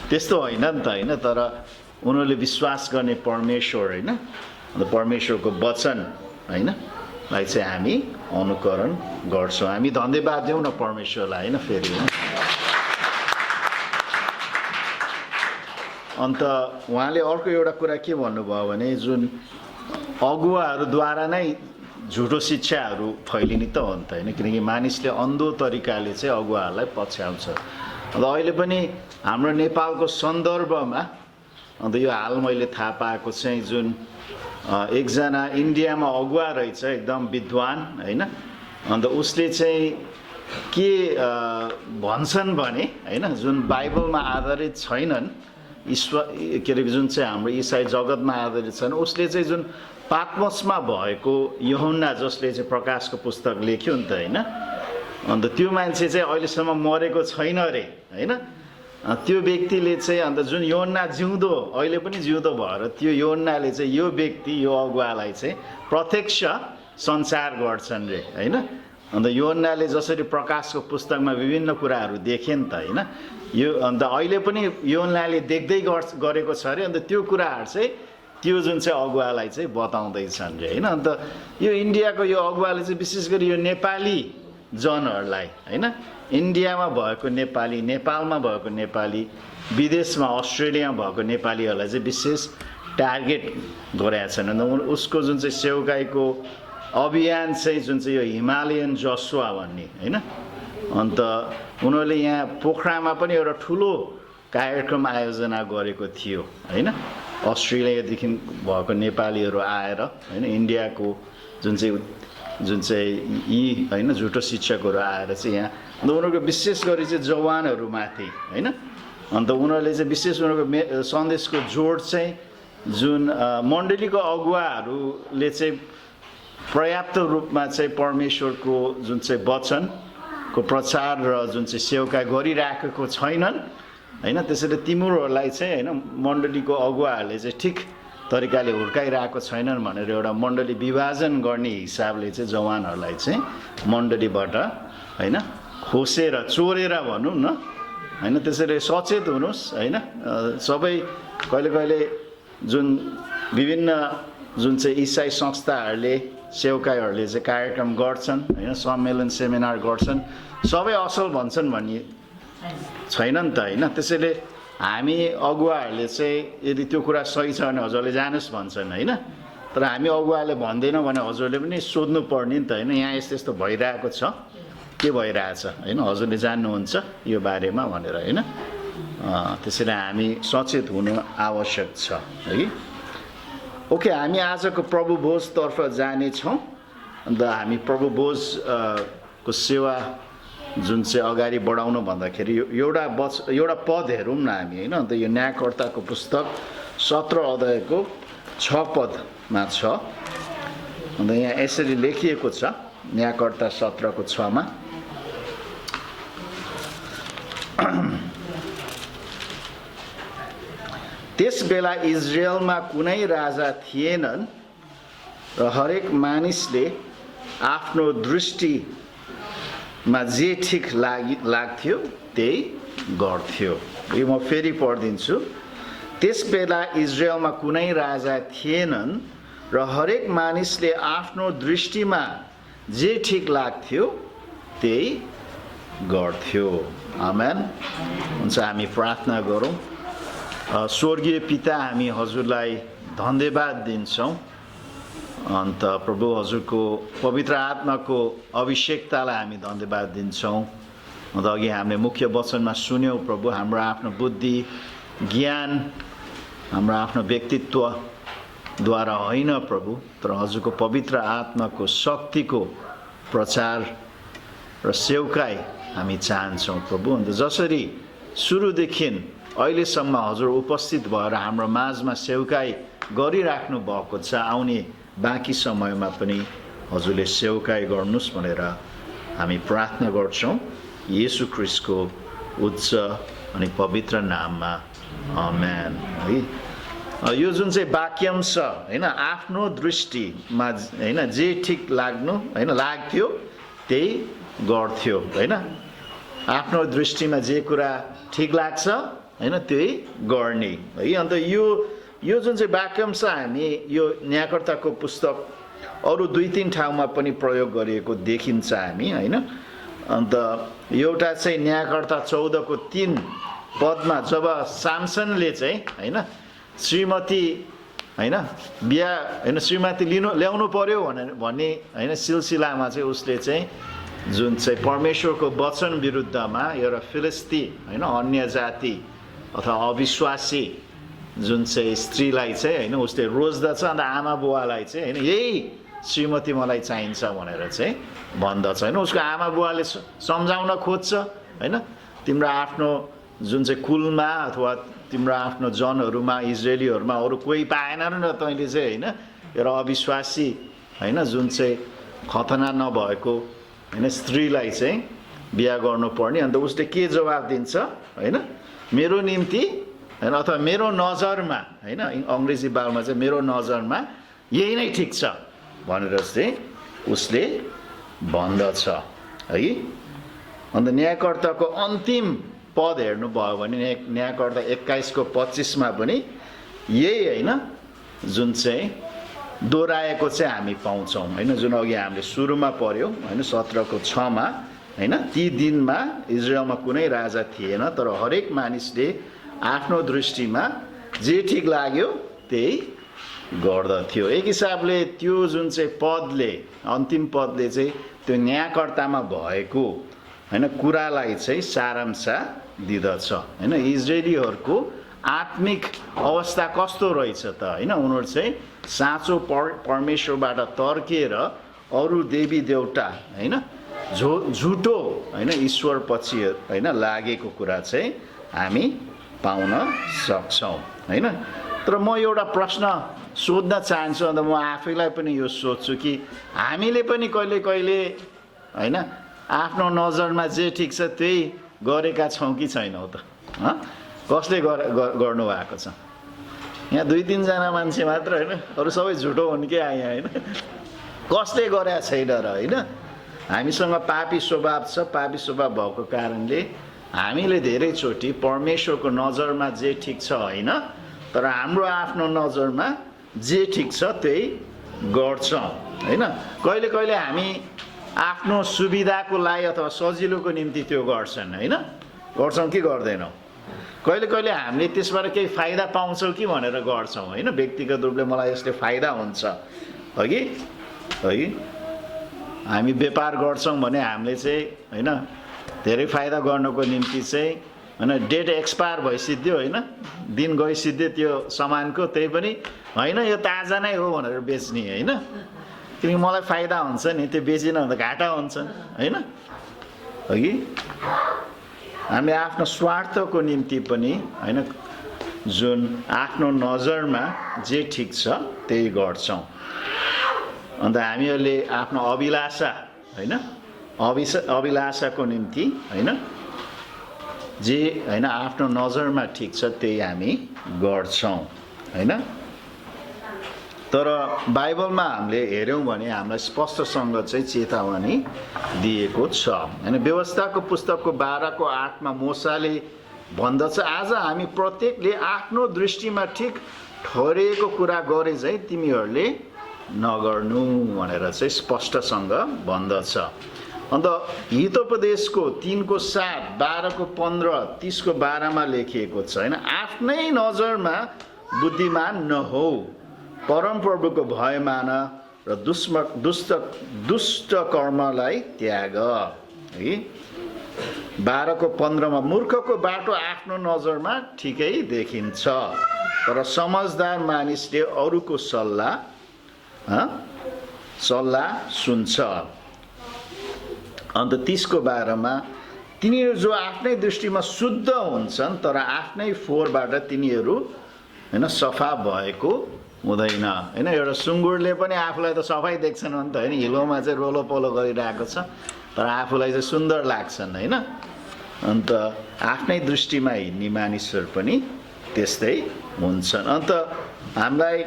त्यस्तो होइन नि त होइन। तर उनीहरूले विश्वास गर्ने परमेश्वर होइन, अन्त परमेश्वरको वचन होइन लाई चाहिँ हामी अनुकरण गर्छौँ। हामी धन्यवाद दिउँ न परमेश्वरलाई होइन। फेरि अन्त उहाँले अर्को एउटा कुरा के भन्नुभयो भने, जुन अगुवाहरूद्वारा नै झुटो शिक्षाहरू फैलिने त हो नि त होइन, किनकि मानिसले अन्धो तरिकाले चाहिँ अगुवाहरूलाई पछ्याउँछ। अन्त अहिले पनि हाम्रो नेपालको सन्दर्भमा अन्त यो हाल मैले थाहा पाएको चाहिँ, जुन एकजना इन्डियामा अगुवा रहेछ एकदम विद्वान होइन, अन्त उसले चाहिँ के भन्छन् भने होइन, जुन बाइबलमा आधारित छैनन्, के अरे जुन चाहिँ हाम्रो इसाई जगतमा आधारित छन्, उसले चाहिँ जुन पात्मसमा भएको यूहन्ना जसले चाहिँ प्रकाशको पुस्तक लेख्यो नि त होइन, अन्त त्यो मान्छे चाहिँ अहिलेसम्म मरेको छैन अरे होइन। त्यो व्यक्तिले चाहिँ अन्त जुन यूहन्ना जिउँदो अहिले पनि जिउँदो भएर त्यो यूहन्नाले चाहिँ यो व्यक्ति, यो अगुवालाई चाहिँ प्रत्यक्ष सञ्चार गर्छन् रे होइन। अन्त योहन्नाले जसरी प्रकाशको पुस्तकमा विभिन्न कुराहरू देखे नि त होइन, यो अन्त अहिले पनि योहन्नाले देख्दै गरेको छ अरे। अन्त त्यो कुराहरू चाहिँ त्यो जुन चाहिँ अगुवालाई चाहिँ बताउँदैछन् रे होइन। अन्त यो इन्डियाको यो अगुवाले चाहिँ विशेष गरी यो नेपाली जनहरूलाई होइन, इन्डियामा भएको नेपाली, नेपालमा भएको नेपाली, विदेशमा अस्ट्रेलियामा भएको नेपालीहरूलाई चाहिँ विशेष टार्गेट गरेका छन्। अन्त उसको जुन चाहिँ सेवकाईको अभियान चाहिँ जुन चाहिँ यो हिमालयन जसुवा भन्ने होइन, अन्त उनीहरूले यहाँ पोखरामा पनि एउटा ठुलो कार्यक्रम आयोजना गरेको थियो होइन। अस्ट्रेलियादेखि भएको नेपालीहरू आएर होइन, इन्डियाको जुन चाहिँ यी होइन झुटो शिक्षकहरू आएर चाहिँ यहाँ, अन्त उनीहरूको विशेष गरी चाहिँ जवानहरूमाथि होइन, अन्त उनीहरूले चाहिँ विशेष उनीहरूको सन्देशको जोड चाहिँ जुन मण्डलीको अगुवाहरूले चाहिँ पर्याप्त रूपमा चाहिँ परमेश्वरको जुन चाहिँ वचनको प्रचार र जुन चाहिँ सेवका गरिराखेको छैनन् होइन, त्यसैले तिमीहरूलाई चाहिँ होइन मण्डलीको अगुवाहरूले चाहिँ ठिक तरिकाले हुर्काइरहेको छैनन् भनेर एउटा मण्डली विभाजन गर्ने हिसाबले चाहिँ जवानहरूलाई चाहिँ मण्डलीबाट होइन खोसेर चोरेर भनौँ न होइन। त्यसैले सचेत हुनुहोस् होइन। सबै कहिले कहिले जुन विभिन्न जुन चाहिँ इसाई संस्थाहरूले सेवकाईहरूले चाहिँ कार्यक्रम गर्छन् होइन, सम्मेलन सेमिनार गर्छन्, सबै असल भन्छन् भन्ने छैन नि त होइन। त्यसैले हामी अगुवाहरूले चाहिँ यदि त्यो कुरा सही छ भने हजुरले जानुहोस् भन्छन् होइन, तर हामी अगुवाले भन्दैनौँ भने हजुरले पनि सोध्नु पर्ने नि त होइन, यहाँ यस्तो यस्तो भइरहेको छ, के भइरहेछ होइन, हजुरले जान्नुहुन्छ यो बारेमा भनेर होइन। त्यसैले हामी सचेत हुनु आवश्यक छ है। ओके, हामी आजको प्रभु भोजतर्फ जानेछौँ। अन्त हामी प्रभु भोज को सेवा जुन चाहिँ अगाडि बढाउनु भन्दाखेरि एउटा पद हेरौँ न हामी होइन। अन्त यो न्यायकर्ताको पुस्तक 17 अध्यायको 6 पदमा छ। अन्त यहाँ यसरी लेखिएको छ न्यायकर्ता 17 को 6 मा, त्यस बेला इजरायलमा कुनै राजा थिएनन् र हरेक मानिसले आफ्नो दृष्टिमा जे ठिक लाग्थ्यो त्यही गर्थ्यो। यो म फेरि पढिदिन्छु। त्यस बेला इजरायलमा कुनै राजा थिएनन् र हरेक मानिसले आफ्नो दृष्टिमा जे ठिक लाग्थ्यो त्यही गर्थ्यो। आमेन। हुन्छ, हामी प्रार्थना गरौँ। स्वर्गीय पिता, हामी हजुरलाई धन्यवाद दिन्छौँ। अन्त प्रभु हजुरको पवित्र आत्माको अभिषेकतालाई हामी धन्यवाद दिन्छौँ। अन्त अघि हामीले मुख्य वचनमा सुन्यौँ प्रभु, हाम्रो आफ्नो बुद्धि ज्ञान, हाम्रो आफ्नो व्यक्तित्वद्वारा होइन प्रभु, तर हजुरको पवित्र आत्माको शक्तिको प्रचार र सेवकाई हामी चाहन्छौँ प्रभु। अन्त जसरी सुरुदेखि अहिलेसम्म हजुर उपस्थित भएर हाम्रो माझमा सेवकाई गरिराख्नु भएको छ, आउने बाँकी समयमा पनि हजुरले सेवकाई गर्नुहोस् भनेर हामी प्रार्थना गर्छौँ येशू ख्रीष्टको उच्च अनि पवित्र नाममा। आमेन। है, यो जुन चाहिँ वाक्यांश होइन, आफ्नो दृष्टिमा होइन जे ठिक लाग्थ्यो त्यही गर्थ्यो होइन। आफ्नो दृष्टिमा जे कुरा ठिक लाग्छ होइन त्यही गर्ने है। अन्त यो जुन चाहिँ वाक्यांश हामी यो न्यायकर्ताको पुस्तक अरू 2-3 ठाउँमा पनि प्रयोग गरिएको देखिन्छ हामी होइन। अन्त एउटा चाहिँ न्यायकर्ता 14 को 3 पदमा जब सामसनले चाहिँ होइन श्रीमती होइन बिहा होइन श्रीमती ल्याउनु पर्यो भन्ने होइन सिलसिलामा चाहिँ उसले चाहिँ जुन चाहिँ परमेश्वरको वचन विरुद्धमा एउटा फिलिस्ती होइन अन्य जाति अथवा अविश्वासी जुन चाहिँ स्त्रीलाई चाहिँ होइन उसले रोज्दछ। अन्त आमा बुवालाई चाहिँ होइन यही श्रीमती मलाई चाहिन्छ भनेर चाहिँ भन्दछ होइन। उसको आमा बुवाले सम्झाउन खोज्छ होइन, तिम्रो आफ्नो जुन चाहिँ कुलमा अथवा तिम्रो आफ्नो जनहरूमा इजरायलीहरूमा अरू कोही पाएन र तैँले चाहिँ होइन एउटा अविश्वासी होइन जुन चाहिँ खतना नभएको होइन स्त्रीलाई चाहिँ बिहा गर्नुपर्ने। अन्त उसले के जवाब दिन्छ होइन, मेरो निम्ति होइन अथवा मेरो नजरमा होइन, अङ्ग्रेजी बालमा चाहिँ मेरो नजरमा यही नै ठिक छ भनेर चाहिँ उसले भन्दछ है। अन्त न्यायकर्ताको अन्तिम पद हेर्नुभयो भने न्यायकर्ता 21:25 पनि यही होइन जुन चाहिँ दोहोऱ्याएको चाहिँ हामी पाउँछौँ होइन, जुन अघि हामीले सुरुमा पढ्यौँ होइन 17:6 होइन। ती दिनमा इजरायलमा कुनै राजा थिएन, तर हरेक मानिसले आफ्नो दृष्टिमा जे ठिक लाग्यो त्यही गर्दथ्यो। एक हिसाबले त्यो जुन चाहिँ पदले अन्तिम पदले चाहिँ त्यो न्यायकर्तामा भएको होइन कुरालाई चाहिँ सारांश दिँदछ होइन। इजरायलीहरूको आत्मिक अवस्था कस्तो रहेछ त होइन, उनीहरू चाहिँ साँचो परमेश्वरबाट तर्किएर अरू देवी देवता होइन झुटो होइन ईश्वरपछि होइन लागेको कुरा चाहिँ हामी पाउन सक्छौँ होइन। तर म एउटा प्रश्न सोध्न चाहन्छु, अन्त म आफैलाई पनि यो सोध्छु कि हामीले पनि कहिले कहिले होइन आफ्नो नजरमा जे ठिक छ त्यही गरेका छौँ कि छैनौँ त? कसले गर्नुभएको छ? यहाँ 2-3 जना मान्छे मात्र होइन, अरू सबै झुटो हुन् कि आए होइन? कसले गरेका छैन र होइन? हामीसँग पापी स्वभाव छ। पापी स्वभाव भएको कारणले हामीले धेरैचोटि परमेश्वरको नजरमा जे ठिक छ होइन, तर हाम्रो आफ्नो नजरमा जे ठिक छ त्यही गर्छौँ होइन। कहिले कहिले हामी आफ्नो सुविधाको लागि अथवा सजिलोको निम्ति त्यो गर्छन् होइन, गर्छौँ कि गर्दैनौँ? कहिले कहिले हामीले त्यसबाट केही फाइदा पाउँछौँ कि भनेर गर्छौँ होइन, व्यक्तिगत रूपले मलाई यसले फाइदा हुन्छ अघि है। हामी व्यापार गर्छौँ भने हामीले चाहिँ होइन धेरै फाइदा गर्नको निम्ति चाहिँ होइन डेट एक्सपायर भइसिद्धियो होइन, दिन गइसिद्धि त्यो सामानको, त्यही पनि होइन यो ताजा नै हो भनेर बेच्ने होइन, किनकि मलाई फाइदा हुन्छ नि, त्यो बेचिन भने त घाटा हुन्छ होइन अघि। हामीले आफ्नो स्वार्थको निम्ति पनि होइन जुन आफ्नो नजरमा जे ठिक छ त्यही गर्छौँ। अन्त हामीहरूले आफ्नो अभिलाषा होइन अभिलाषाको निम्ति होइन जे होइन आफ्नो नजरमा ठिक छ त्यही हामी गर्छौँ होइन। तर बाइबलमा हामीले हेऱ्यौँ भने हामीलाई स्पष्टसँग चाहिँ चेतावनी दिएको छ होइन। व्यवस्थाको पुस्तकको 12:8 मोसाले भन्दछ, आज हामी प्रत्येकले आफ्नो दृष्टिमा ठिक ठहरिएको कुरा गरे चाहिँ तिमीहरूले नगर्नु भनेर चाहिँ स्पष्टसँग भन्दछ। अन्त हितोपदेशको 3:7, 12:15, 30:12 लेखिएको छ होइन, आफ्नै नजरमा बुद्धिमान नहौ, परमप्रभुको भय मान र दुष्ट कर्मलाई त्याग है। 12:15 मूर्खको बाटो आफ्नो नजरमा ठिकै देखिन्छ, तर समझदार मानिसले अरूको सल्लाह सुन्छ। अन्त 30:12 तिनीहरू जो आफ्नै दृष्टिमा शुद्ध हुन्छन् तर आफ्नै फोहोरबाट तिनीहरू होइन सफा भएको हुँदैन होइन। एउटा सुँगुरले पनि आफूलाई त सफाइ देख्छन् भने त होइन, हिलोमा चाहिँ रोलो पोलो गरिरहेको छ तर आफूलाई चाहिँ सुन्दर लाग्छन् होइन। अन्त आफ्नै दृष्टिमा हिँड्ने मानिसहरू पनि त्यस्तै हुन्छन्। अन्त हामीलाई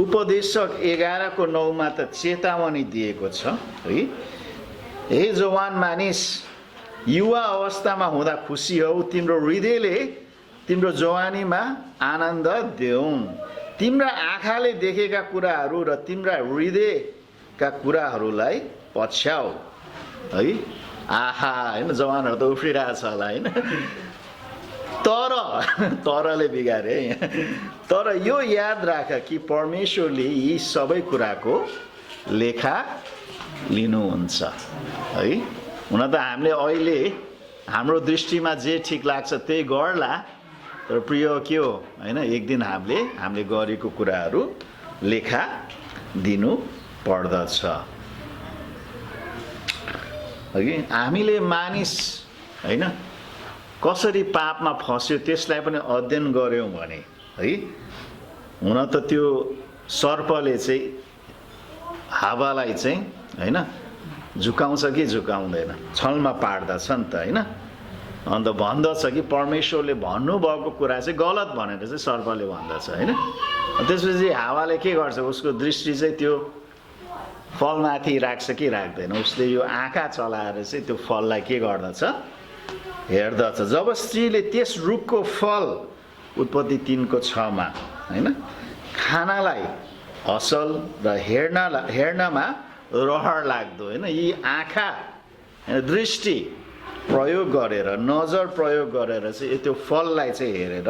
उपदेशक 11:9 त चेतावनी दिएको छ है, हे जवान मानिस युवा अवस्थामा हुँदा खुसी हौ, तिम्रो हृदयले तिम्रो जवानीमा आनन्द देऊन्, तिम्रा आँखाले देखेका कुराहरू र तिम्रा हृदयका कुराहरूलाई पछ्याउ है। आहा होइन जवानहरू त उफ्रिरहेछ होला होइन, तरले बिगारे है। तर यो याद राख कि परमेश्वरले यी सबै कुराको लेखा लिनुहुन्छ है। हुन त हामीले अहिले हाम्रो दृष्टिमा जे ठिक लाग्छ त्यही गर्ला, तर प्रिय के हो होइन, एक दिन हामीले गरेको कुराहरू लेखा दिनु पर्दछ है। हामीले मानिस होइन कसरी पापमा फस्यो त्यसलाई पनि अध्ययन गऱ्यौँ भने है, हुन त त्यो सर्पले चाहिँ हावालाई चाहिँ होइन झुकाउँछ कि झुकाउँदैन, छलमा पार्दछ नि त होइन। अन्त भन्दछ कि परमेश्वरले भन्नुभएको कुरा चाहिँ गलत भनेर चाहिँ सर्पले भन्दछ होइन। त्यसपछि हावाले के गर्छ, उसको दृष्टि चाहिँ त्यो फलमाथि राख्छ कि राख्दैन, उसले यो आँखा चलाएर चाहिँ त्यो फललाई के गर्दछ, हेर्दछ। जब स्त्रीले त्यस रुखको फल उत्पत्ति 3:6 होइन खानालाई असल र हेर्नमा रहर लाग्दो होइन यी आँखा दृष्टि प्रयोग गरेर नजर प्रयोग गरेर चाहिँ त्यो फललाई चाहिँ हेरेर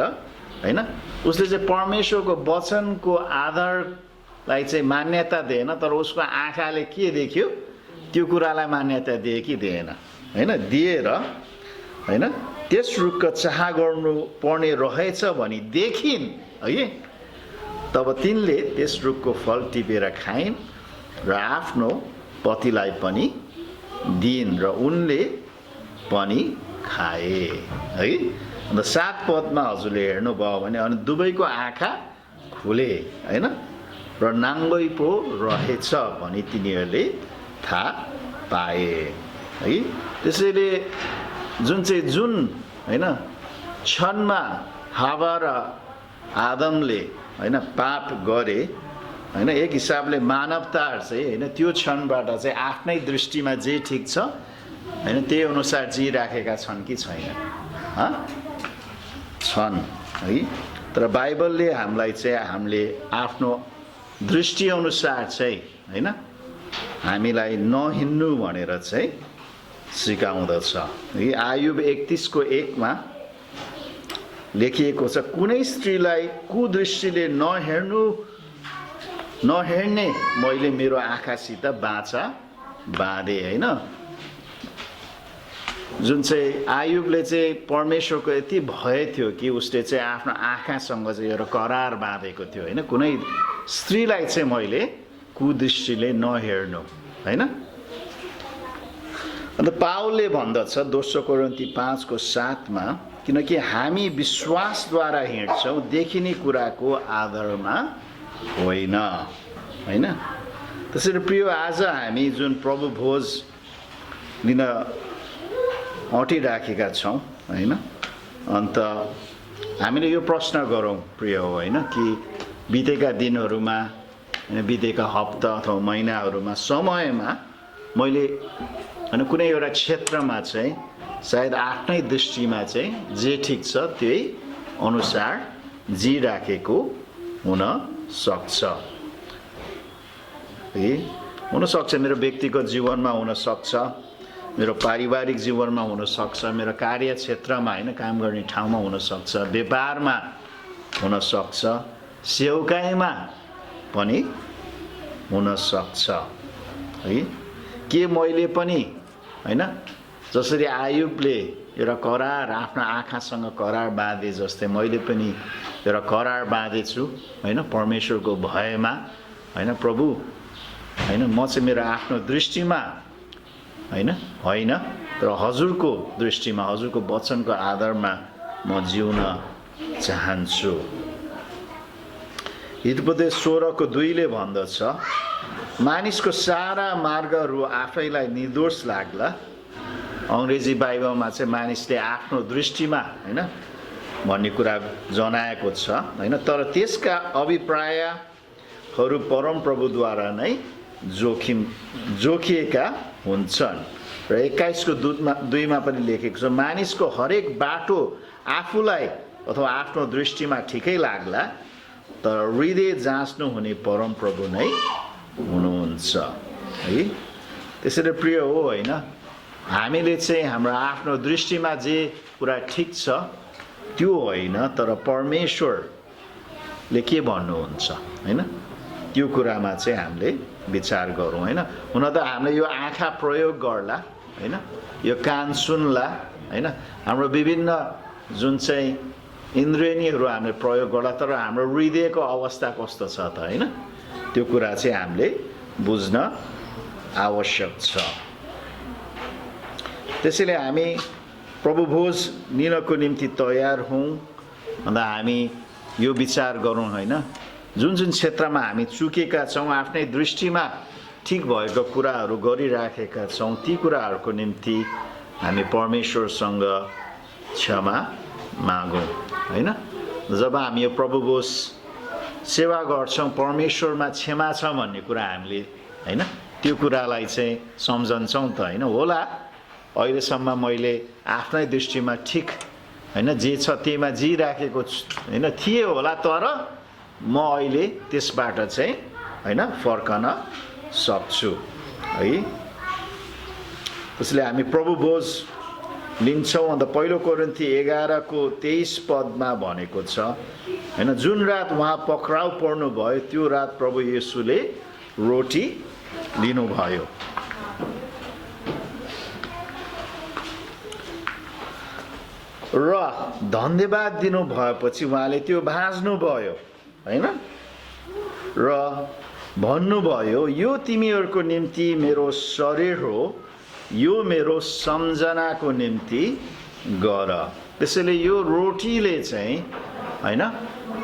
होइन उसले चाहिँ परमेश्वरको वचनको आधारलाई चाहिँ मान्यता दिएन, तर उसको आँखाले के देख्यो त्यो कुरालाई मान्यता दिए कि दिएन होइन दिएर होइन त्यस रुखको चाह गर्नु पर्ने रहेछ भनी देखिन् है। तब तिनले त्यस रुखको फल टिपेर खाइन् र आफ्नो पतिलाई पनि दिइन् र उनले पनि खाए है। अन्त 7 पदमा हजुरले हेर्नुभयो भने अनि दुवैको आँखा खुले होइन र नाङ्गै पो रहेछ भनी तिनीहरूले थाहा पाए है। त्यसैले जुन होइन क्षणमा हावा र आदमले होइन पाप गरे होइन एक हिसाबले मानवता चाहिँ होइन त्यो क्षणबाट चाहिँ आफ्नै दृष्टिमा जे ठिक छ होइन त्यही अनुसार जिराखेका छन् कि छैन छन् है। तर बाइबलले हामीलाई चाहिँ हामीले आफ्नो दृष्टिअनुसार चाहिँ होइन हामीलाई नहिन्नु भनेर चाहिँ सिकाउँदछ है। आयुब 31:1 लेखिएको छ कुनै स्त्रीलाई कुदृष्टिले नहेर्ने मैले मेरो आँखासित बाचा बाँधे होइन। जुन चाहिँ आयुबले चाहिँ परमेश्वरको यति भय थियो कि उसले चाहिँ आफ्नो आँखासँग चाहिँ एउटा करार बाँधेको थियो होइन कुनै स्त्रीलाई चाहिँ मैले कुदृष्टिले नहेर्नु होइन। अन्त पावलले भन्दछ 2 कोरिन्थी 5:7 किनकि हामी विश्वासद्वारा हिँड्छौँ देखिने कुराको आधारमा होइन होइन। त्यसरी प्रिय आज हामी जुन प्रभु भोज लिन अटिराखेका छौँ होइन। अन्त हामीले यो प्रश्न गरौँ प्रिय हो होइन कि बितेका दिनहरूमा होइन बितेका हप्ता अथवा महिनाहरूमा समयमा मैले होइन कुनै एउटा क्षेत्रमा चाहिँ सायद आफ्नै दृष्टिमा चाहिँ जे ठिक छ त्यही अनुसार जिराखेको हुनसक्छ है। हुनसक्छ मेरो व्यक्तिगत जीवनमा हुनसक्छ, मेरो पारिवारिक जीवनमा हुनसक्छ, मेरो कार्यक्षेत्रमा होइन काम गर्ने ठाउँमा हुनसक्छ, व्यापारमा हुनसक्छ, सेवकाईमा पनि हुनसक्छ है। के मैले पनि होइन जसरी आयुबले एउटा करार आफ्नो आँखासँग करार बाँधे जस्तै मैले पनि एउटा करार बाँधेछु होइन परमेश्वरको भयमा होइन प्रभु होइन म चाहिँ मेरो आफ्नो दृष्टिमा होइन तर हजुरको दृष्टिमा हजुरको वचनको आधारमा म जिउन चाहन्छु। हितोपदेश 16:2 भन्दछ मानिसको सारा मार्गहरू आफैलाई निर्दोष लाग्ला। अङ्ग्रेजी बाइबलमा चाहिँ मानिसले आफ्नो दृष्टिमा होइन भन्ने कुरा जनाएको छ होइन तर त्यसका अभिप्रायहरू परमप्रभुद्वारा नै जोखिएका हुन्छन्। र 21:2 पनि लेखेको छ मानिसको हरेक बाटो आफूलाई अथवा आफ्नो दृष्टिमा ठिकै लाग्ला तर हृदय जाँच्नु हुने परमप्रभु नै हुनुहुन्छ है। त्यसैले प्रिय हो होइन हामीले चाहिँ हाम्रो आफ्नो दृष्टिमा जे कुरा ठिक छ त्यो होइन तर परमेश्वरले के भन्नुहुन्छ होइन त्यो कुरामा चाहिँ हामीले विचार गरौँ होइन। हुन त हामीले यो आँखा प्रयोग गर्ला होइन यो कान सुन्ला होइन हाम्रो विभिन्न जुन चाहिँ इन्द्रियहरू हामीले प्रयोग गर्ला तर हाम्रो हृदयको अवस्था कस्तो छ त होइन त्यो कुरा चाहिँ हामीले बुझ्न आवश्यक छ। त्यसैले हामी प्रभु भोज लिनको निम्ति तयार हौँ। अन्त हामी यो विचार गरौँ होइन जुन क्षेत्रमा हामी चुकेका छौँ आफ्नै दृष्टिमा ठिक भएको कुराहरू गरिराखेका छौँ ती कुराहरूको निम्ति हामी परमेश्वरसँग क्षमा मागौँ होइन। जब हामी यो प्रभु भोज सेवा गर्छौँ परमेश्वरमा क्षमा छ भन्ने कुरा हामीले होइन त्यो कुरालाई चाहिँ सम्झन्छौँ त होइन। होला अहिलेसम्म मैले आफ्नै दृष्टिमा ठिक होइन जे छ त्यहीमा जिराखेको होइन थिएँ होला, तर म अहिले त्यसबाट चाहिँ होइन फर्कन सक्छु है। त्यसले हामी प्रभु भोज लिन्छौँ। अन्त 1 कोरिन्थी 11:23 पदमा भनेको छ होइन, जुन रात उहाँ पक्राउ पर्नु भयो त्यो रात प्रभु येशूले रोटी लिनुभयो। र धन्यवाद दिनु भएपछि उहाँले त्यो भाँच्नुभयो होइन, र भन्नुभयो यो तिमीहरूको निम्ति मेरो शरीर हो, यो मेरो सम्झनाको निम्ति गर। त्यसैले यो रोटीले चाहिँ होइन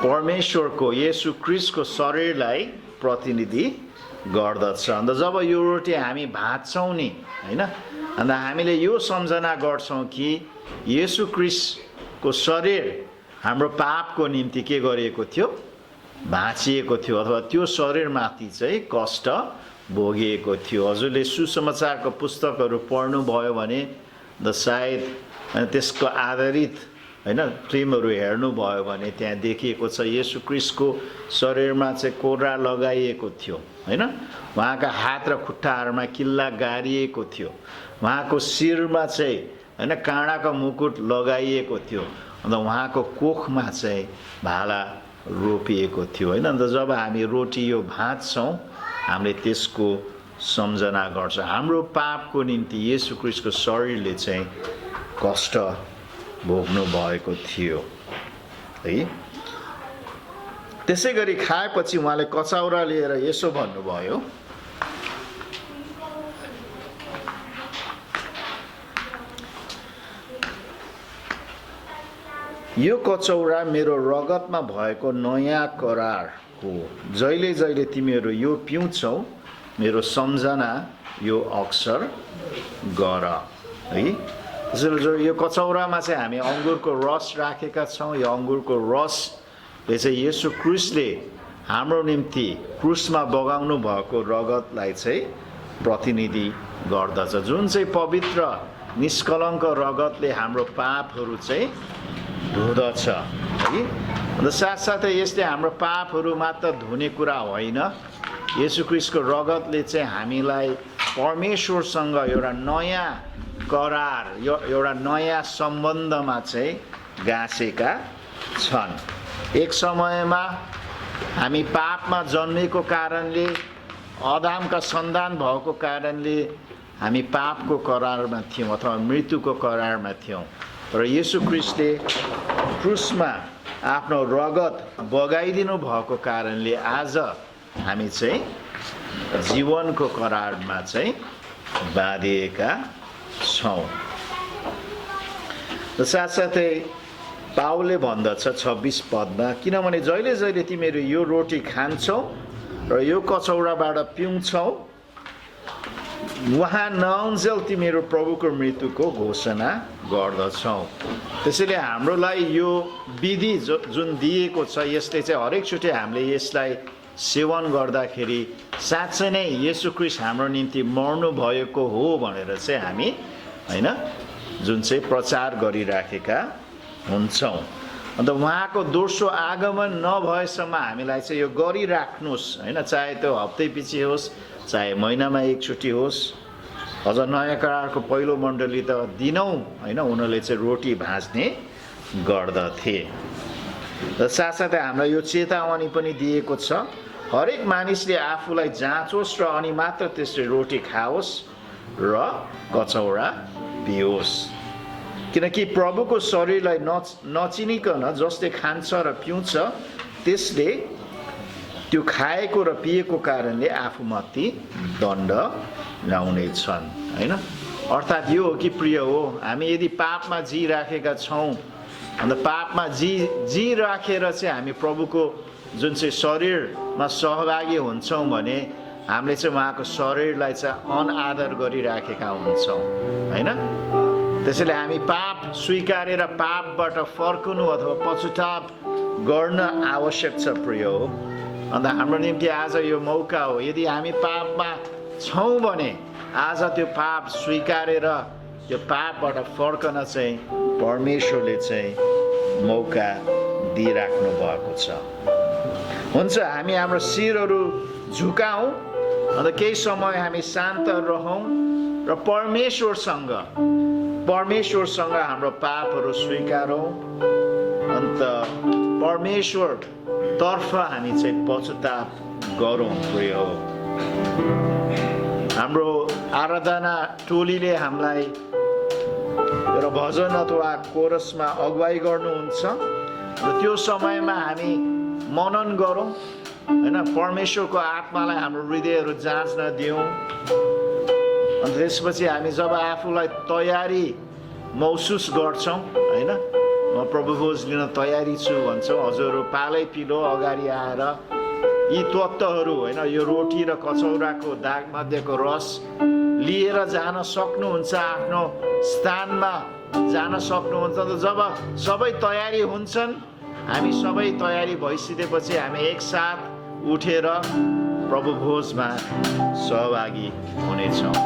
परमेश्वरको येशू ख्रीष्टको शरीरलाई प्रतिनिधि गर्दछ। अन्त जब यो रोटी हामी भाँच्छौँ नि होइन, अन्त हामीले यो सम्झना गर्छौँ कि येशू ख्रीष्टको शरीर हाम्रो पापको निम्ति के गरिएको थियो, भाँचिएको थियो, अथवा त्यो शरीरमाथि चाहिँ कष्ट भोगिएको थियो। हजुरले सुसमाचारको पुस्तकहरू पढ्नुभयो भने सायद त्यसको आधारित होइन फिल्महरू हेर्नुभयो भने त्यहाँ देखिएको छ येशू ख्रीष्टको शरीरमा चाहिँ कोर्रा लगाइएको थियो होइन, उहाँका हात र खुट्टाहरूमा किल्ला गाडिएको थियो, उहाँको शिरमा चाहिँ होइन काँडाको मुकुट लगाइएको थियो, अन्त उहाँको कोखमा चाहिँ भाला रोपिएको थियो होइन। अन्त जब हामी रोटी यो भाँच्छौँ हामीले त्यसको सम्झना गर्छौँ। हाम्रो पापको निम्ति येशू ख्रीष्टको शरीरले चाहिँ कष्ट भोग्नु भएको थियो है। त्यसै गरी खाएपछि उहाँले कचौरा लिएर यसो भन्नुभयो, यो कचौरा मेरो रगतमा भएको नयाँ करार हो, जहिले जहिले तिमीहरू यो पिउँछौ मेरो सम्झना यो अक्सर गर है। जो यो कचौरामा चाहिँ हामी अङ्गुरको रस राखेका छौँ। यो अङ्गुरको रसले चाहिँ येशू ख्रीष्टले हाम्रो निम्ति क्रुसमा बगाउनु भएको रगतलाई चाहिँ प्रतिनिधि गर्दछ, जुन चाहिँ पवित्र निष्कलङ्क रगतले हाम्रो पापहरू चाहिँ धुँदछ है। अन्त साथसाथै यसले हाम्रो पापहरू मात्र धुने कुरा होइन, येशू ख्रीष्टको रगतले चाहिँ हामीलाई परमेश्वरसँग एउटा नयाँ करार, एउटा नयाँ सम्बन्धमा चाहिँ गाँसेका छन्। एक समयमा हामी पापमा जन्मेको कारणले, अदामका सन्तान भएको कारणले हामी पापको करारमा थियौँ अथवा मृत्युको करारमा थियौँ, र येशू ख्रीष्टले क्रुसमा आफ्नो रगत बगाइदिनु भएको कारणले आज हामी चाहिँ जीवनको करारमा चाहिँ बाँधिएका छौँ। र साथसाथै पाउलले भन्दछ 26 पदमा, किनभने जहिले जहिले तिमीहरू यो रोटी खान्छौ र यो कचौराबाट पिउँछौ उहाँ नआउन्जेल तिमीहरू प्रभुको मृत्युको घोषणा गर्दछौ। त्यसैले हाम्रो लागि यो विधि जुन दिएको छ यसले चाहिँ हरेकचोटि हामीले यसलाई सेवन गर्दाखेरि साँच्चै नै येशू ख्रीष्ट हाम्रो निम्ति मर्नु भएको हो भनेर चाहिँ हामी होइन जुन चाहिँ प्रचार गरिराखेका हुन्छौँ। अन्त उहाँको दोस्रो आगमन नभएसम्म हामीलाई चाहिँ यो गरिराख्नुहोस् होइन, चाहे त्यो हप्तै पछि होस् चाहे महिनामा एकचोटि होस्। अझ नयाँ करारको पहिलो मण्डली त दिनौँ होइन उनीहरूले चाहिँ रोटी भाँच्ने गर्दथे। र साथसाथै हामीलाई यो चेतावनी पनि दिएको छ, हरेक मानिसले आफूलाई जाँचोस् र अनि मात्र त्यसले रोटी खाओस् र कचौरा पियोस्, किनकि प्रभुको शरीरलाई नचिनिकन जसले खान्छ र पिउँछ त्यसले त्यो खाएको र पिएको कारणले आफूमाथि दण्ड ल्याउनेछन् होइन। अर्थात् यो हो कि प्रिय हो, हामी यदि पापमा जिराखेका छौँ अन्त पापमा जिराखेर चाहिँ हामी प्रभुको जुन चाहिँ शरीरमा सहभागी हुन्छौँ भने हामीले चाहिँ उहाँको शरीरलाई चाहिँ अनादर गरिराखेका हुन्छौँ होइन। त्यसैले हामी पाप स्वीकारेर पापबाट फर्कनु अथवा पछुताप गर्न आवश्यक छ प्रिय हो। अन्त हाम्रो निम्ति आज यो मौका हो, यदि हामी पापमा छौँ भने आज त्यो पाप स्वीकारेर त्यो पापबाट फर्कन चाहिँ परमेश्वरले चाहिँ मौका दिइराख्नु भएको छ। हुन्छ, हामी हाम्रो शिरहरू झुकाउँ, अन्त केही समय हामी शान्त रहौँ र परमेश्वरसँग हाम्रो पापहरू स्वीकारौँ, अन्त परमेश्वरतर्फ हामी चाहिँ पश्चाताप गरौँ। प्रिय हो, हाम्रो आराधना टोलीले हामीलाई एउटा भजन अथवा कोरसमा अगुवाई गर्नुहुन्छ र त्यो समयमा हामी मनन गरौँ होइन, परमेश्वरको आत्मालाई हाम्रो हृदयहरू जाँच्न दिउँ। अनि त्यसपछि हामी जब आफूलाई तयारी महसुस गर्छौँ होइन, म प्रभु भोज लिन तयारी छु भन्छौँ, हजुरहरू पालै पिलो अगाडि आएर यी तत्त्वहरू होइन, यो रोटी र कचौराको दाग मध्येको रस लिएर जान सक्नुहुन्छ, आफ्नो स्थानमा जान सक्नुहुन्छ। त जब सबै तयारी हुन्छन्, हामी सबै तयारी भइसकेपछि हामी एकसाथ उठेर प्रभु भोजमा सहभागी हुनेछौँ।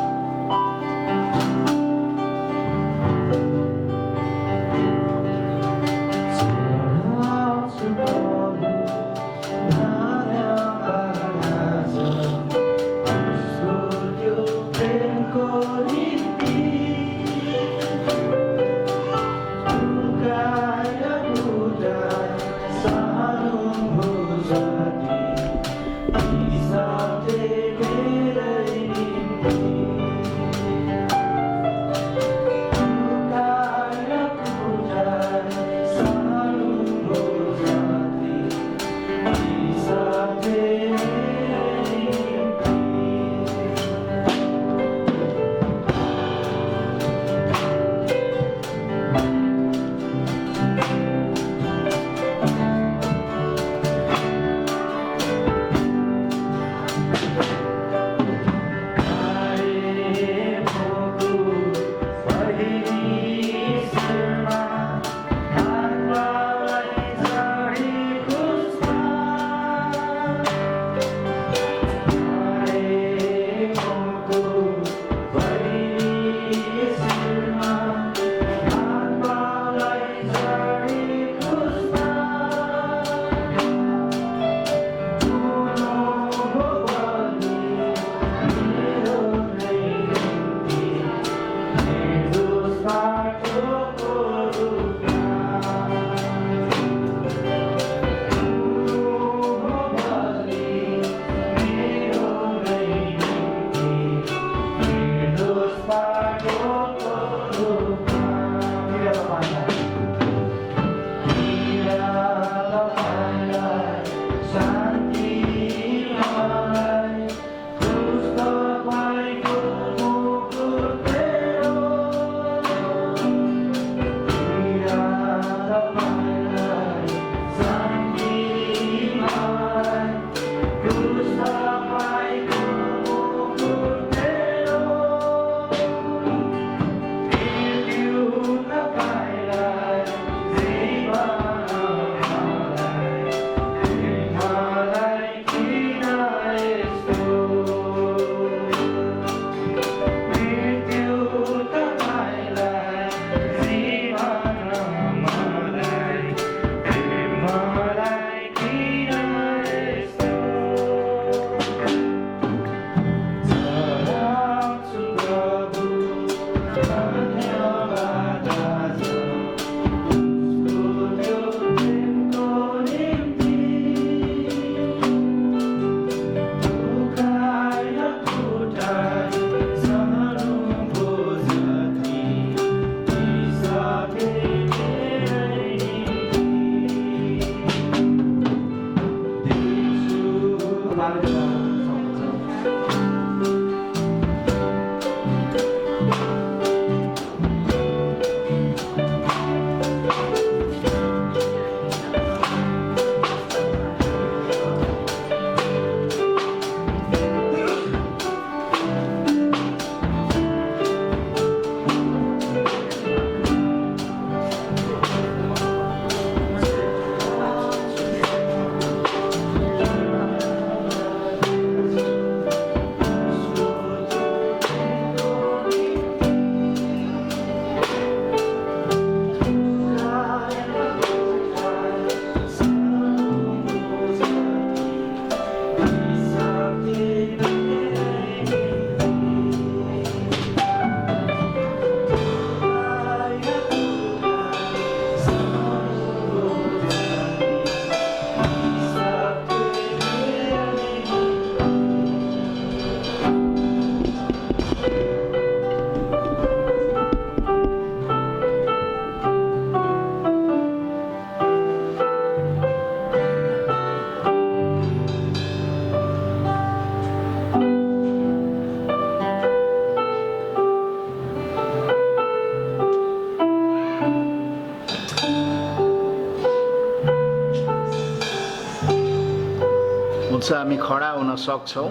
हुन्छ हामी खडा हुन सक्छौँ।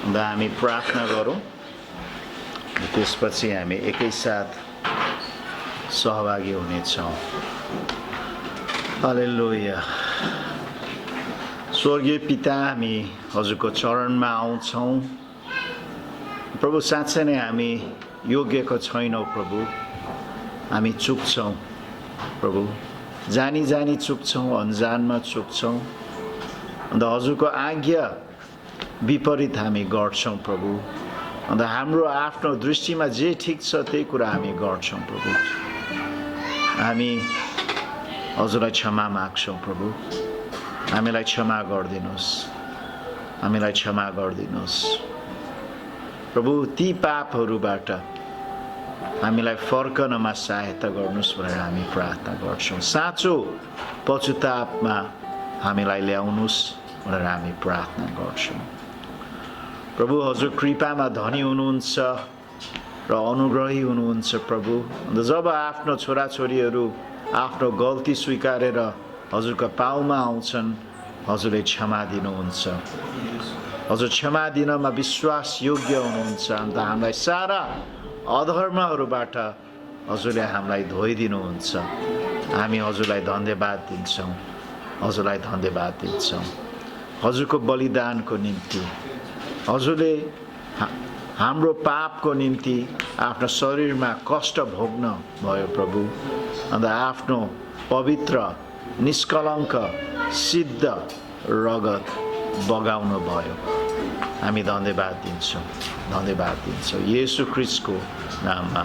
अन्त हामी प्रार्थना गरौँ, त्यसपछि हामी एकैसाथ सहभागी हुनेछौँ। हालेलुया। स्वर्गीय पिता, हामी हजुरको चरणमा आउँछौँ। प्रभु, साँच्चै नै हामी योग्यको छैनौँ प्रभु, हामी चुक्छौँ प्रभु, जानी जानी चुक्छौँ, अन्जानमा चुक्छौँ। अन्त हजुरको आज्ञा विपरीत हामी गर्छौँ प्रभु। अन्त हाम्रो आफ्नो दृष्टिमा जे ठिक छ त्यही कुरा हामी गर्छौँ प्रभु। हामी हजुरलाई क्षमा माग्छौँ प्रभु, हामीलाई क्षमा गरिदिनुहोस्, हामीलाई क्षमा गरिदिनुहोस् प्रभु। ती पापहरूबाट हामीलाई फर्कनमा सहायता गर्नुहोस् भनेर हामी प्रार्थना गर्छौँ। साँचो पश्चातापमा हामीलाई ल्याउनुहोस् भनेर हामी प्रार्थना गर्छौँ प्रभु। हजुर कृपामा धनी हुनुहुन्छ र अनुग्रही हुनुहुन्छ प्रभु। अन्त जब आफ्नो छोराछोरीहरू आफ्नो गल्ती स्वीकारेर हजुरको पाउमा आउँछन्, हजुरले क्षमा दिनुहुन्छ। हजुर क्षमा दिनमा विश्वास योग्य हुनुहुन्छ। अन्त हामीलाई सारा अधर्महरूबाट हजुरले हामीलाई धोइदिनुहुन्छ। हामी हजुरलाई धन्यवाद दिन्छौँ, हजुरलाई धन्यवाद दिन्छौँ हजुरको बलिदानको निम्ति। हजुरले हाम्रो पापको निम्ति आफ्नो शरीरमा कष्ट भोग्न भयो प्रभु। अन्त आफ्नो पवित्र निष्कलङ्क सिद्ध रगत बगाउनु भयो। हामी धन्यवाद दिन्छौँ, धन्यवाद दिन्छौँ येशू ख्रीष्टको नाममा,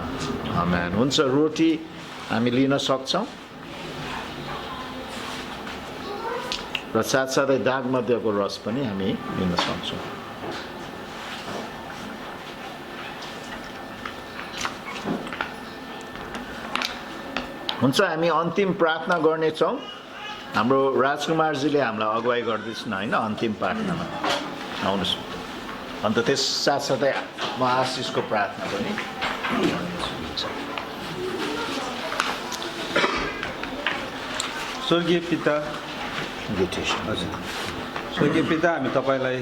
आमेन। हुन्छ, रोटी हामी लिन सक्छौँ र साथसाथै दागमध्यको रस पनि हामी लिन सक्छौँ। हुन्छ, हामी अन्तिम प्रार्थना गर्नेछौँ। हाम्रो राजकुमारजीले हामीलाई अगुवाई गर्दैछन् होइन अन्तिम प्रार्थनामा, आउनुहोस्। अन्त त्यस साथसाथै म आशिषको प्रार्थना पनि स्वर्गीय पिता, हजुर स्वर्गीय पिता, हामी तपाईँलाई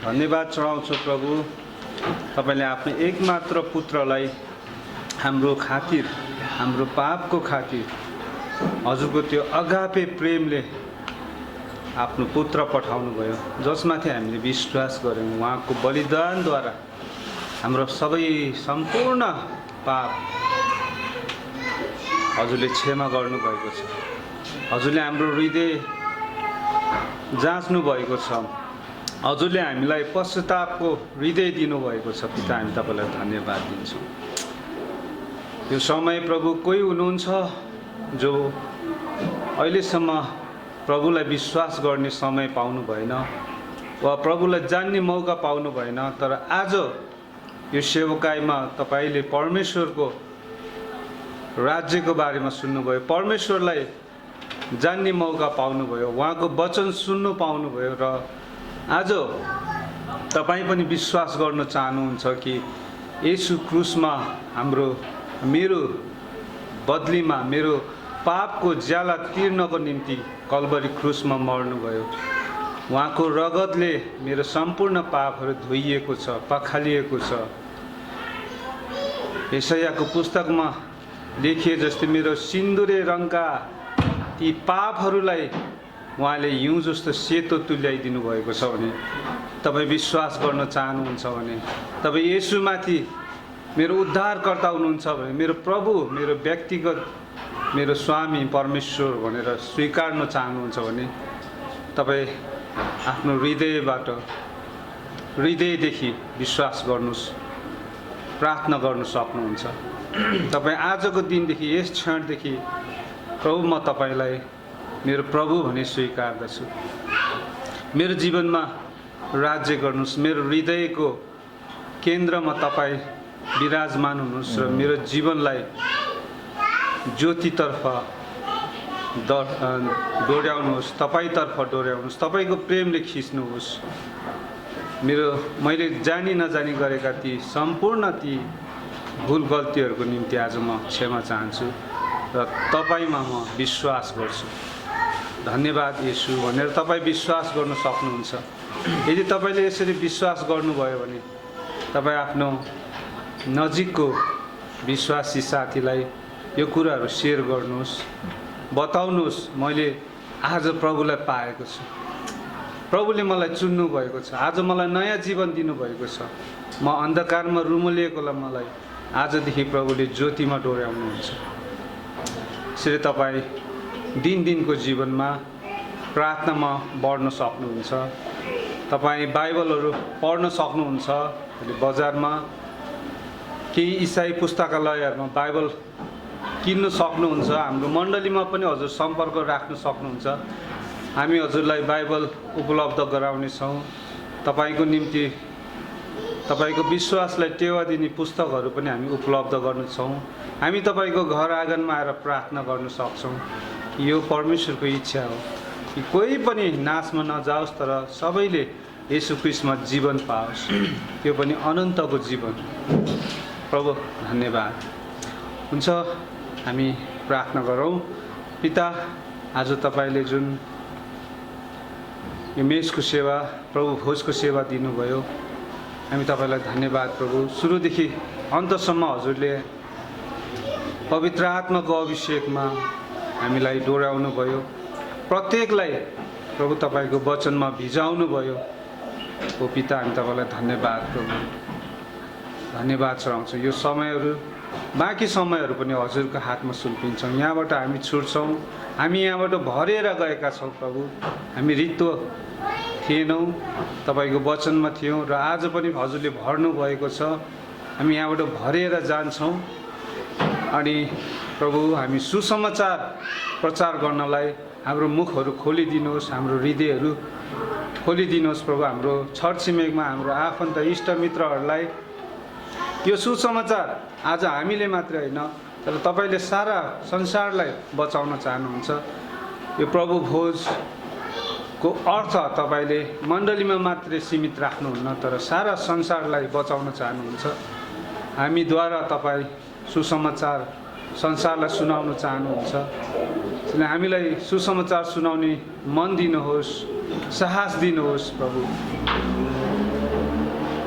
धन्यवाद चढाउँछौँ प्रभु। तपाईँले आफ्नो एकमात्र पुत्रलाई हाम्रो खातिर, हाम्रो पापको खातिर हजुरको त्यो अगापे प्रेमले आफ्नो पुत्र पठाउनु भयो, जसमाथि हामीले विश्वास गऱ्यौँ। उहाँको बलिदानद्वारा हाम्रो सबै सम्पूर्ण पाप हजुरले क्षमा गर्नुभएको छ। हजुरले हाम्रो हृदय जाँच्नु भएको छ। हजुरले हामीलाई पश्चातापको हृदय दिनुभएको छ। पिता, हामी तपाईँलाई धन्यवाद दिन्छौँ। यो समय प्रभु, कोही हुनुहुन्छ जो अहिलेसम्म प्रभुलाई विश्वास गर्ने समय पाउनु भएन वा प्रभुलाई जान्ने मौका पाउनु भएन, तर आज यो सेवकाईमा तपाईँले परमेश्वरको राज्यको बारेमा सुन्नुभयो, परमेश्वरलाई जान्ने मौका पाउनुभयो, उहाँको वचन सुन्नु पाउनुभयो र आज तपाईँ पनि विश्वास गर्न चाहनुहुन्छ कि येशू क्रुसमा मेरो बदलीमा मेरो पापको ज्याला तिर्नको निम्ति कल्भरी क्रुसमा मर्नुभयो। उहाँको रगतले मेरो सम्पूर्ण पापहरू धोइएको छ, पखालिएको छ। यशायाको पुस्तकमा लेखिए जस्तै मेरो सिन्दुरे रङका ती पापहरूलाई उहाँले हिउँ जस्तो सेतो तुल्याइदिनु भएको छ भने तपाईँ विश्वास गर्न चाहनुहुन्छ भने, तपाईँ येशूमाथि मेरो उद्धारकर्ता हुनुहुन्छ भने, मेरो प्रभु, मेरो व्यक्तिगत, मेरो स्वामी परमेश्वर भनेर स्वीकार्न चाहनुहुन्छ भने तपाईँ आफ्नो हृदयदेखि विश्वास गर्नुहोस्, प्रार्थना गर्नु सक्नुहुन्छ। तपाईँ आजको दिनदेखि, यस क्षणदेखि प्रभु, म तपाईँलाई मेरो प्रभु भनी स्वीकार्दछु। मेरो जीवनमा राज्य गर्नुहोस्, मेरो हृदयको केन्द्रमा तपाईँ विराजमान हुनुहोस् र मेरो जीवनलाई ज्योतितर्फ डोर्याउनुहोस्, तपाईँतर्फ डोर्याउनुहोस्, तपाईँको प्रेमले खिच्नुहोस्। मैले जानी नजानी गरेका ती सम्पूर्ण ती भुल गल्तीहरूको निम्ति आज म क्षमा चाहन्छु र तपाईँमा म विश्वास गर्छु। धन्यवाद येशू भनेर तपाईँ विश्वास गर्न सक्नुहुन्छ। यदि तपाईँले यसरी विश्वास गर्नुभयो भने तपाईँ आफ्नो नजिकको विश्वासी साथीलाई यो कुराहरू सेयर गर्नुहोस्, बताउनुहोस् मैले आज प्रभुलाई पाएको छु, प्रभुले मलाई चुन्नु भएको छ, आज मलाई नयाँ जीवन दिनुभएको छ, म अन्धकारमा रुमलिएकोलाई मलाई आजदेखि प्रभुले ज्योतिमा डोर्याउनुहुन्छ। यसरी तपाईँ दिनको जीवनमा प्रार्थनामा बढ्न सक्नुहुन्छ। तपाईँ बाइबलहरू पढ्न सक्नुहुन्छ। अहिले बजारमा केही इसाई पुस्तकालयहरूमा बाइबल किन्न सक्नुहुन्छ। हाम्रो मण्डलीमा पनि हजुर सम्पर्क राख्न सक्नुहुन्छ। हामी हजुरलाई बाइबल उपलब्ध गराउनेछौँ। तपाईँको निम्ति तपाईँको विश्वासलाई टेवा दिने पुस्तकहरू पनि हामी उपलब्ध गर्नेछौँ। हामी तपाईँको घर आँगनमा आएर प्रार्थना गर्न सक्छौँ कि यो परमेश्वरको इच्छा हो कि कोही पनि नाशमा नजाओस् तर सबैले येशू ख्रीष्टमा जीवन पाओस्, त्यो पनि अनन्तको जीवन। प्रभु धन्यवाद। हुन्छ, हामी प्रार्थना गरौँ। पिता, आज तपाईँले जुन यो मेसको सेवा, प्रभु भोजको सेवा दिनुभयो, हामी तपाईँलाई धन्यवाद प्रभु। सुरुदेखि अन्तसम्म हजुरले पवित्र आत्माको अभिषेकमा हामीलाई डोर्याउनु भयो, प्रत्येकलाई प्रभु तपाईँको वचनमा भिजाउनु भयो। ओ पिता, हामी तपाईँलाई धन्यवाद प्रभु, धन्यवाद चढाउँछौँ। यो समयहरू, बाँकी समयहरू पनि हजुरको हातमा सुम्पिन्छौँ। यहाँबाट हामी छुट्छौँ, हामी यहाँबाट भरेर गएका छौँ प्रभु। हामी रित्तो थिएनौँ, तपाईँको वचनमा थियौँ र आज पनि हजुरले भर्नु भएको छ। हामी यहाँबाट भरेर जान्छौँ अनि प्रभु हामी सुसमाचार प्रचार गर्नलाई हाम्रो मुखहरू खोलिदिनुहोस्, हाम्रो हृदयहरू खोलिदिनुहोस् प्रभु। हाम्रो छरछिमेकमा हाम्रो आफन्त इष्टमित्रहरूलाई यो सुसमाचार आज हामीले मात्रै होइन तर तपाईँले सारा संसारलाई बचाउन चाहनुहुन्छ। यो प्रभु भोजको अर्थ तपाईँले मण्डलीमा मात्रै सीमित राख्नुहुन्न तर सारा संसारलाई बचाउन चाहनुहुन्छ। हामीद्वारा तपाईँ सुसमाचार संसारलाई सुनाउन चाहनुहुन्छ। त्यसले हामीलाई सुसमाचार सुनाउने मन दिनुहोस्, साहस दिनुहोस् प्रभु।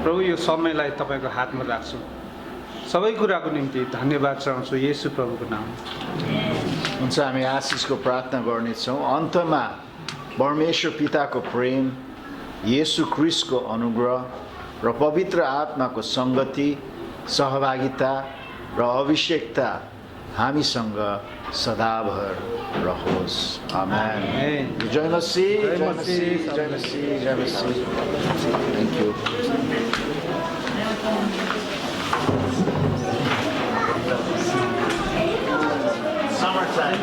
प्रभु, यो समयलाई तपाईँको हातमा राख्छु। सबै कुराको निम्ति धन्यवाद चढाउँछु येशू प्रभुको नाम। हुन्छ, हामी आशिषको प्रार्थना गर्नेछौँ। अन्तमा परमेश्वर पिताको प्रेम, येशू ख्रीष्टको अनुग्रह र पवित्र आत्माको सङ्गति, सहभागिता र अभिषेकता हामीसँग सदाभर रहोस्। आमेन। जय मसीह, जय मसीह, जय मसीह, जय मसीह। Thank you. Summertime.